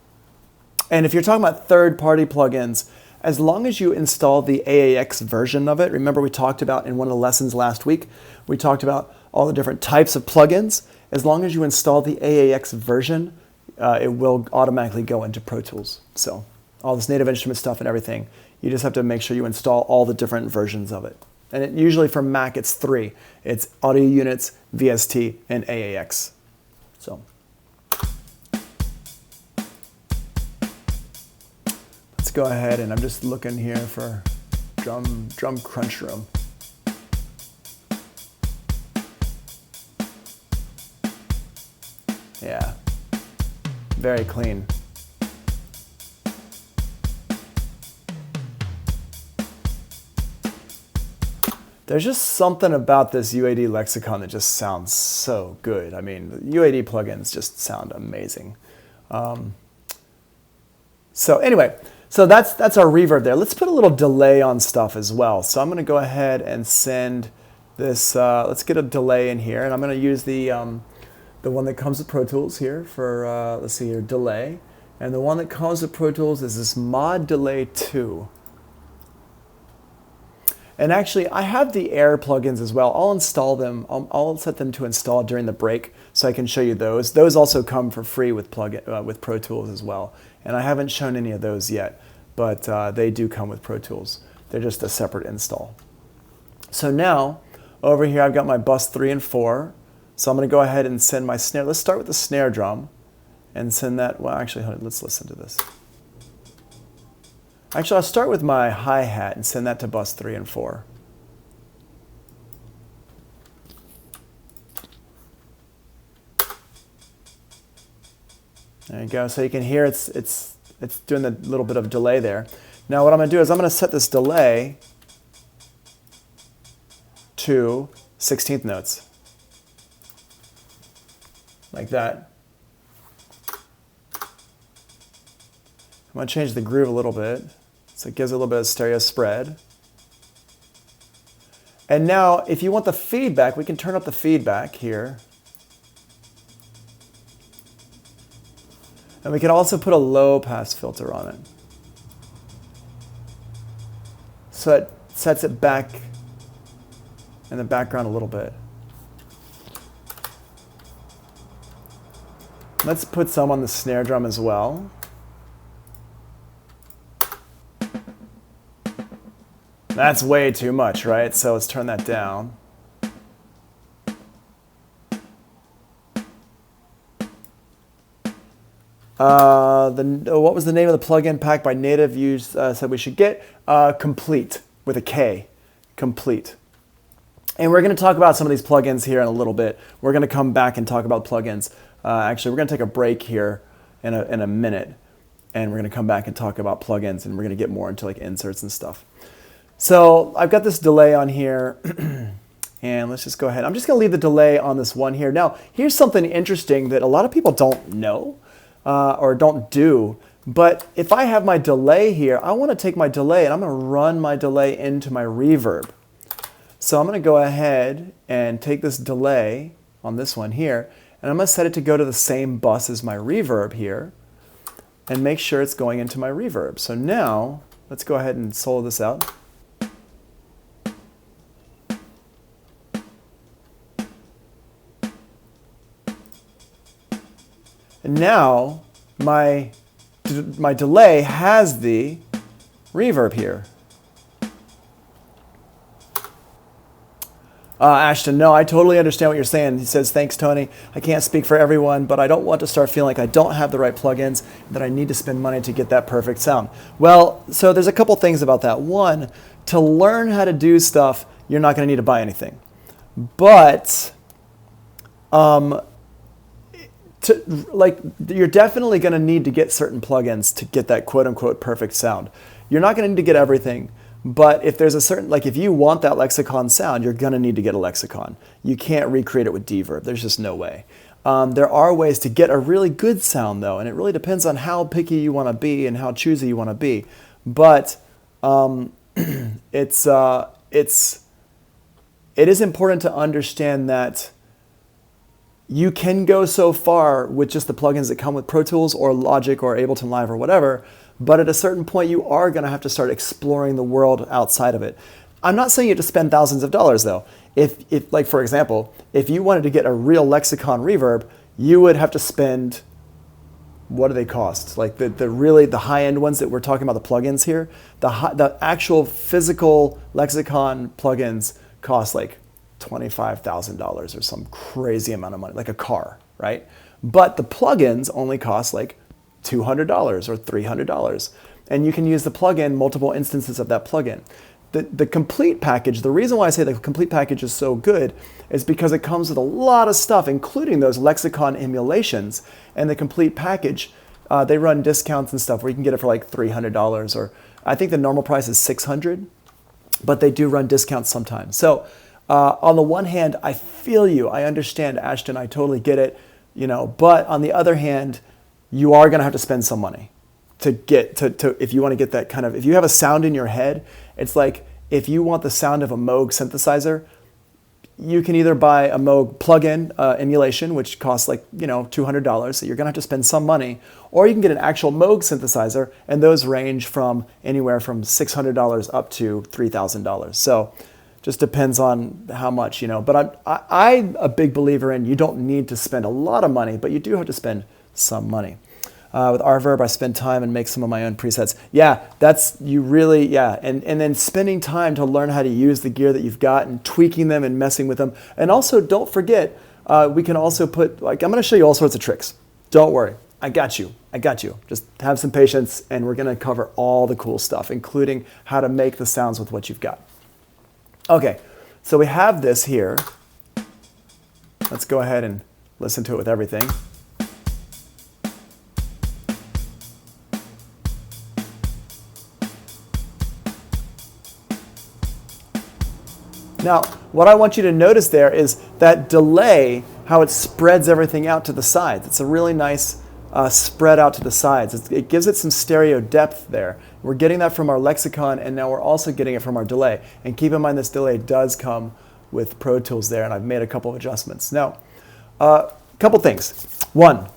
And if you're talking about third-party plugins, as long as you install the AAX version of it, remember we talked about in one of the lessons last week, we talked about all the different types of plugins. As long as you install the AAX version, it will automatically go into Pro Tools. So all this Native Instrument stuff and everything, you just have to make sure you install all the different versions of it. And usually for Mac, it's 3. It's Audio Units, VST, and AAX. So let's go ahead, and I'm just looking here for drum crunch room. Yeah, very clean. There's just something about this UAD lexicon that just sounds so good. I mean, the UAD plugins just sound amazing. So anyway, so that's our reverb there. Let's put a little delay on stuff as well. So I'm going to go ahead and send this. Let's get a delay in here, and I'm going to use the one that comes with Pro Tools here for let's see here, delay, and the one that comes with Pro Tools is this Mod Delay 2. And actually, I have the Air plugins as well. I'll install them. I'll set them to install during the break so I can show you those. Those also come for free with Pro Tools as well. And I haven't shown any of those yet, but they do come with Pro Tools. They're just a separate install. So now, over here, I've got my bus 3 and 4. So I'm going to go ahead and send my snare. Let's start with the snare drum and send that. Well, actually, hold on, let's listen to this. Actually, I'll start with my hi-hat and send that to bus 3 and 4. There you go. So you can hear it's doing a little bit of delay there. Now what I'm going to do is I'm going to set this delay to 16th notes. Like that. I'm going to change the groove a little bit so it gives it a little bit of stereo spread. And now, if you want the feedback, we can turn up the feedback here. And we can also put a low pass filter on it. So it sets it back in the background a little bit. Let's put some on the snare drum as well. That's way too much, right? So let's turn that down. What was the name of the plugin pack by Native said we should get? Complete, with a K, Complete. And we're going to talk about some of these plugins here in a little bit. We're going to come back and talk about plugins. Actually, we're going to take a break here in a minute, and we're going to come back and talk about plugins, and we're going to get more into like inserts and stuff. So I've got this delay on here, and let's just go ahead. I'm just going to leave the delay on this one here. Now, here's something interesting that a lot of people don't know or don't do. But if I have my delay here, I want to take my delay, and I'm going to run my delay into my reverb. So I'm going to go ahead and take this delay on this one here, and I'm going to set it to go to the same bus as my reverb here, and make sure it's going into my reverb. So now, let's go ahead and solo this out. And now, my delay has the reverb here. Ashton, no, I totally understand what you're saying. He says, thanks, Tony. I can't speak for everyone, but I don't want to start feeling like I don't have the right plugins, that I need to spend money to get that perfect sound. Well, so there's a couple things about that. One, to learn how to do stuff, you're not going to need to buy anything. But, you're definitely going to need to get certain plugins to get that quote-unquote perfect sound. You're not going to need to get everything. But if there's a certain, like if you want that lexicon sound, you're going to need to get a lexicon. You can't recreate it with Deverb. There's just no way. There are ways to get a really good sound though, and it really depends on how picky you want to be and how choosy you want to be. But it is important to understand that you can go so far with just the plugins that come with Pro Tools or Logic or Ableton Live or whatever, but at a certain point you are going to have to start exploring the world outside of it. I'm not saying you have to spend thousands of dollars though. If like for example, if you wanted to get a real lexicon reverb, you would have to spend, what do they cost? Like the really the high-end ones that we're talking about, the plugins here, the actual physical lexicon plugins cost like $25,000 or some crazy amount of money, like a car, right? But the plugins only cost like $200 or $300. And you can use the plugin, multiple instances of that plugin. The complete package, the reason why I say the complete package is so good is because it comes with a lot of stuff, including those lexicon emulations. And the complete package, they run discounts and stuff where you can get it for like $300, or I think the normal price is $600, but they do run discounts sometimes. So on the one hand, I feel you. I understand, Ashton. I totally get it. But on the other hand, you are going to have to spend some money to get to if you want to get that kind of, if you have a sound in your head, it's like if you want the sound of a Moog synthesizer, you can either buy a Moog plugin emulation, which costs like, $200, so you're going to have to spend some money, or you can get an actual Moog synthesizer, and those range from anywhere from $600 up to $3,000. So just depends on how much, But I'm a big believer in you don't need to spend a lot of money, but you do have to spend some money. With Rverb, I spend time and make some of my own presets. Yeah, that's you really, yeah. And then spending time to learn how to use the gear that you've got and tweaking them and messing with them. And also, don't forget, we can also put, I'm going to show you all sorts of tricks. Don't worry. I got you. Just have some patience, and we're going to cover all the cool stuff, including how to make the sounds with what you've got. Okay, so we have this here. Let's go ahead and listen to it with everything. Now, what I want you to notice there is that delay, how it spreads everything out to the sides. It's a really nice spread out to the sides. It gives it some stereo depth there. We're getting that from our lexicon, and now we're also getting it from our delay. And keep in mind this delay does come with Pro Tools there, and I've made a couple of adjustments. Now, a couple things. One,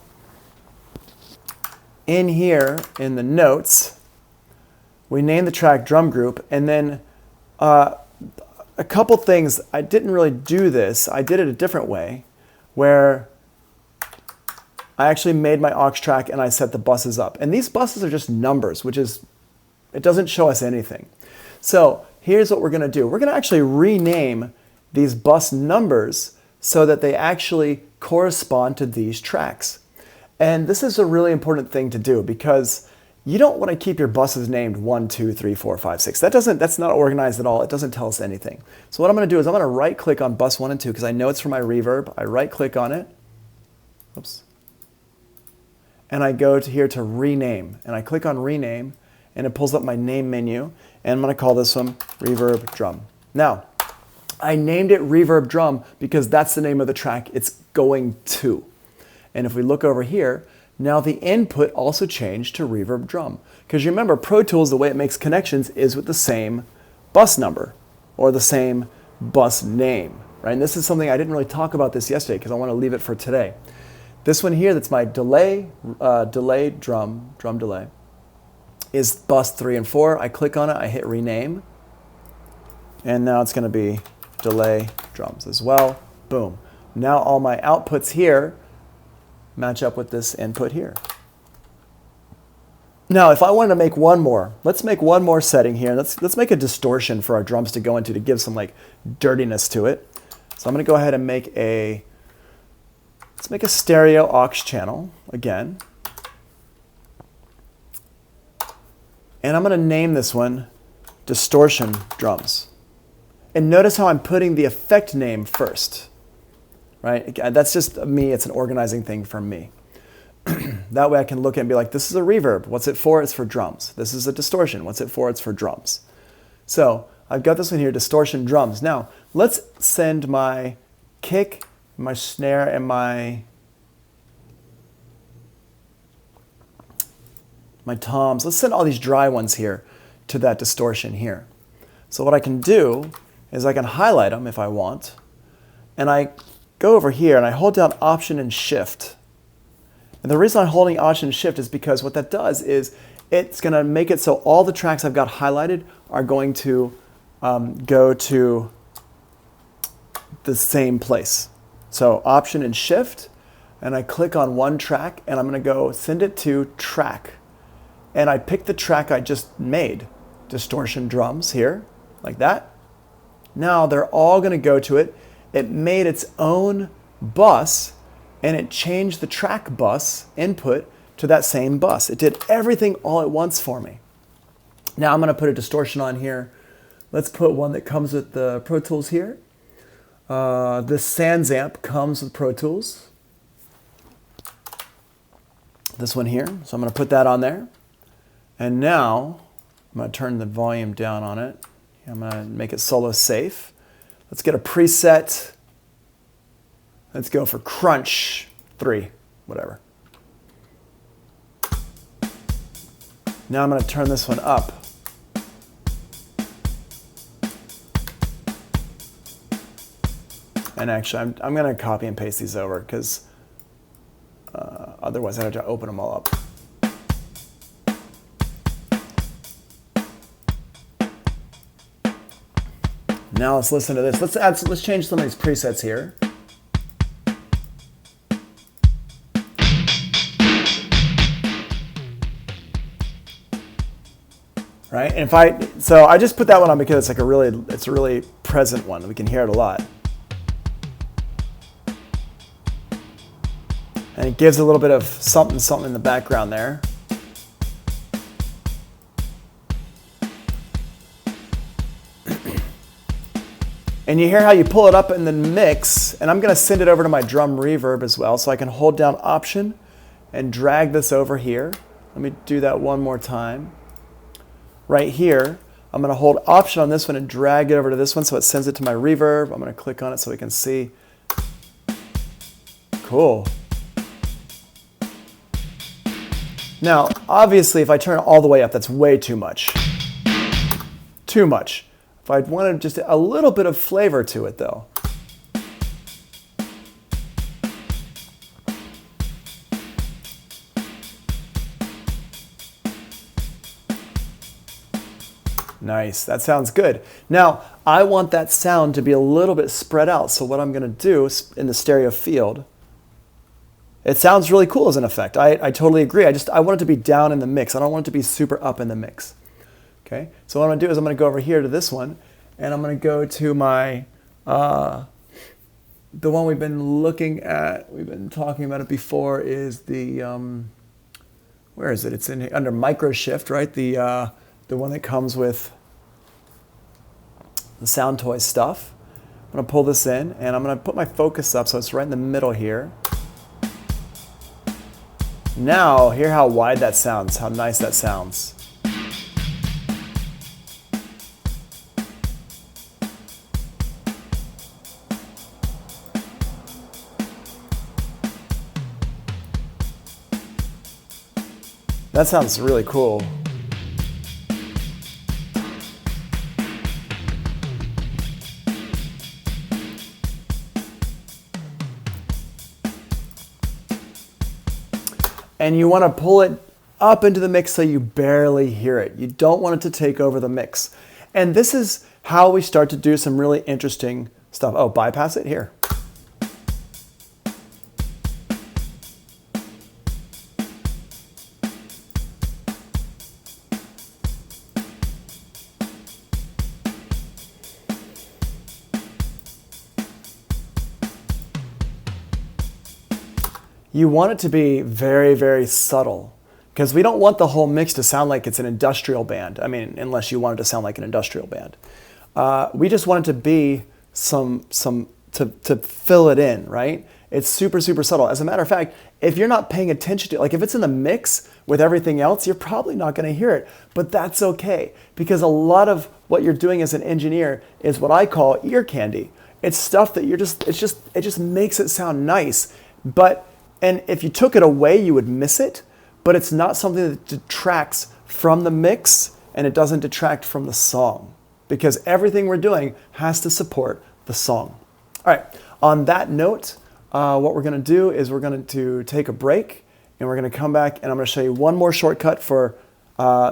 in here in the notes, we name the track drum group, and then a couple things. I didn't really do this. I did it a different way, where I actually made my aux track and I set the buses up. And these buses are just numbers, which is, it doesn't show us anything. So here's what we're going to do. We're going to actually rename these bus numbers so that they actually correspond to these tracks. And this is a really important thing to do because you don't want to keep your buses named 1, 2, 3, 4, 5, 6. That's not organized at all. It doesn't tell us anything. So what I'm going to do is I'm going to right click on bus 1 and 2 because I know it's for my reverb. I right click on it. Oops. And I go to here to rename. And I click on rename and it pulls up my name menu. And I'm going to call this one reverb drum. Now, I named it reverb drum because that's the name of the track it's going to. And if we look over here, now the input also changed to reverb drum. Because you remember, Pro Tools, the way it makes connections is with the same bus number or the same bus name, right? And this is something I didn't really talk about this yesterday because I want to leave it for today. This one here, that's my delay drum delay, is bus 3 and 4. I click on it, I hit rename, and now it's going to be delay drums as well. Boom. Now all my outputs here match up with this input here. Now, if I wanted to make one more, let's make one more setting here. Let's make a distortion for our drums to go into to give some like dirtiness to it. So I'm going to go ahead and make a, let's make a stereo aux channel again. And I'm going to name this one distortion drums. And notice how I'm putting the effect name first. Right? That's just me. It's an organizing thing for me. That way I can look at it and be like, this is a reverb. What's it for? It's for drums. This is a distortion. What's it for? It's for drums. So I've got this one here, distortion drums. Now, let's send my kick, my snare, and my toms. Let's send all these dry ones here to that distortion here. So what I can do is I can highlight them if I want, and I go over here and I hold down Option and Shift. And the reason I'm holding Option and Shift is because what that does is it's going to make it so all the tracks I've got highlighted are going to go to the same place. So Option and Shift, and I click on one track and I'm going to go send it to track. And I pick the track I just made, distortion drums here, like that. Now they're all going to go to it. It made its own bus, and it changed the track bus input to that same bus. It did everything all at once for me. Now I'm going to put a distortion on here. Let's put one that comes with the Pro Tools here. This Sans amp comes with Pro Tools. This one here. So I'm going to put that on there. And now I'm going to turn the volume down on it. I'm going to make it solo safe. Let's get a preset. Let's go for Crunch 3, whatever. Now I'm going to turn this one up. And actually, I'm going to copy and paste these over because otherwise I have to open them all up. Now let's listen to this. Let's change some of these presets here. Right? And so I just put that one on because it's a really present one. We can hear it a lot. And it gives a little bit of something in the background there. And you hear how you pull it up in the mix, and I'm going to send it over to my drum reverb as well, so I can hold down Option and drag this over here. Let me do that one more time. Right here, I'm going to hold Option on this one and drag it over to this one so it sends it to my reverb. I'm going to click on it so we can see. Cool. Now, obviously, if I turn it all the way up, that's way too much. Too much. If I wanted just a little bit of flavor to it, though. Nice, that sounds good. Now, I want that sound to be a little bit spread out, so what I'm going to do in the stereo field, it sounds really cool as an effect. I totally agree. I want it to be down in the mix. I don't want it to be super up in the mix. Okay, so what I'm going to do is I'm going to go over here to this one, and I'm going to go to my, the one we've been looking at, we've been talking about it before, is the, where is it? It's in under micro shift, right? The one that comes with the Sound Toys stuff. I'm going to pull this in, and I'm going to put my focus up so it's right in the middle here. Now, hear how wide that sounds, how nice that sounds. That sounds really cool. And you want to pull it up into the mix so you barely hear it. You don't want it to take over the mix. And this is how we start to do some really interesting stuff. Oh, bypass it here. You want it to be very, very subtle, because we don't want the whole mix to sound like it's an industrial band. I mean, unless you want it to sound like an industrial band. We just want it to be to fill it in, right? It's super, super subtle. As a matter of fact, if you're not paying attention to it, like if it's in the mix with everything else, you're probably not going to hear it. But that's okay, because a lot of what you're doing as an engineer is what I call ear candy. It's stuff that it just makes it sound nice. And if you took it away, you would miss it, but it's not something that detracts from the mix, and it doesn't detract from the song, because everything we're doing has to support the song. All right, on that note, what we're going to do is we're going to take a break, and we're going to come back, and I'm going to show you one more shortcut for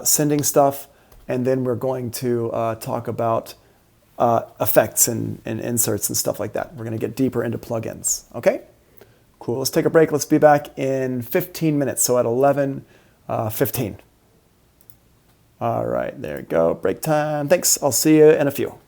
sending stuff, and then we're going to talk about effects and inserts and stuff like that. We're going to get deeper into plugins, okay? Cool, let's take a break. Let's be back in 15 minutes, so at 11:15. All right, there you go, break time. Thanks, I'll see you in a few.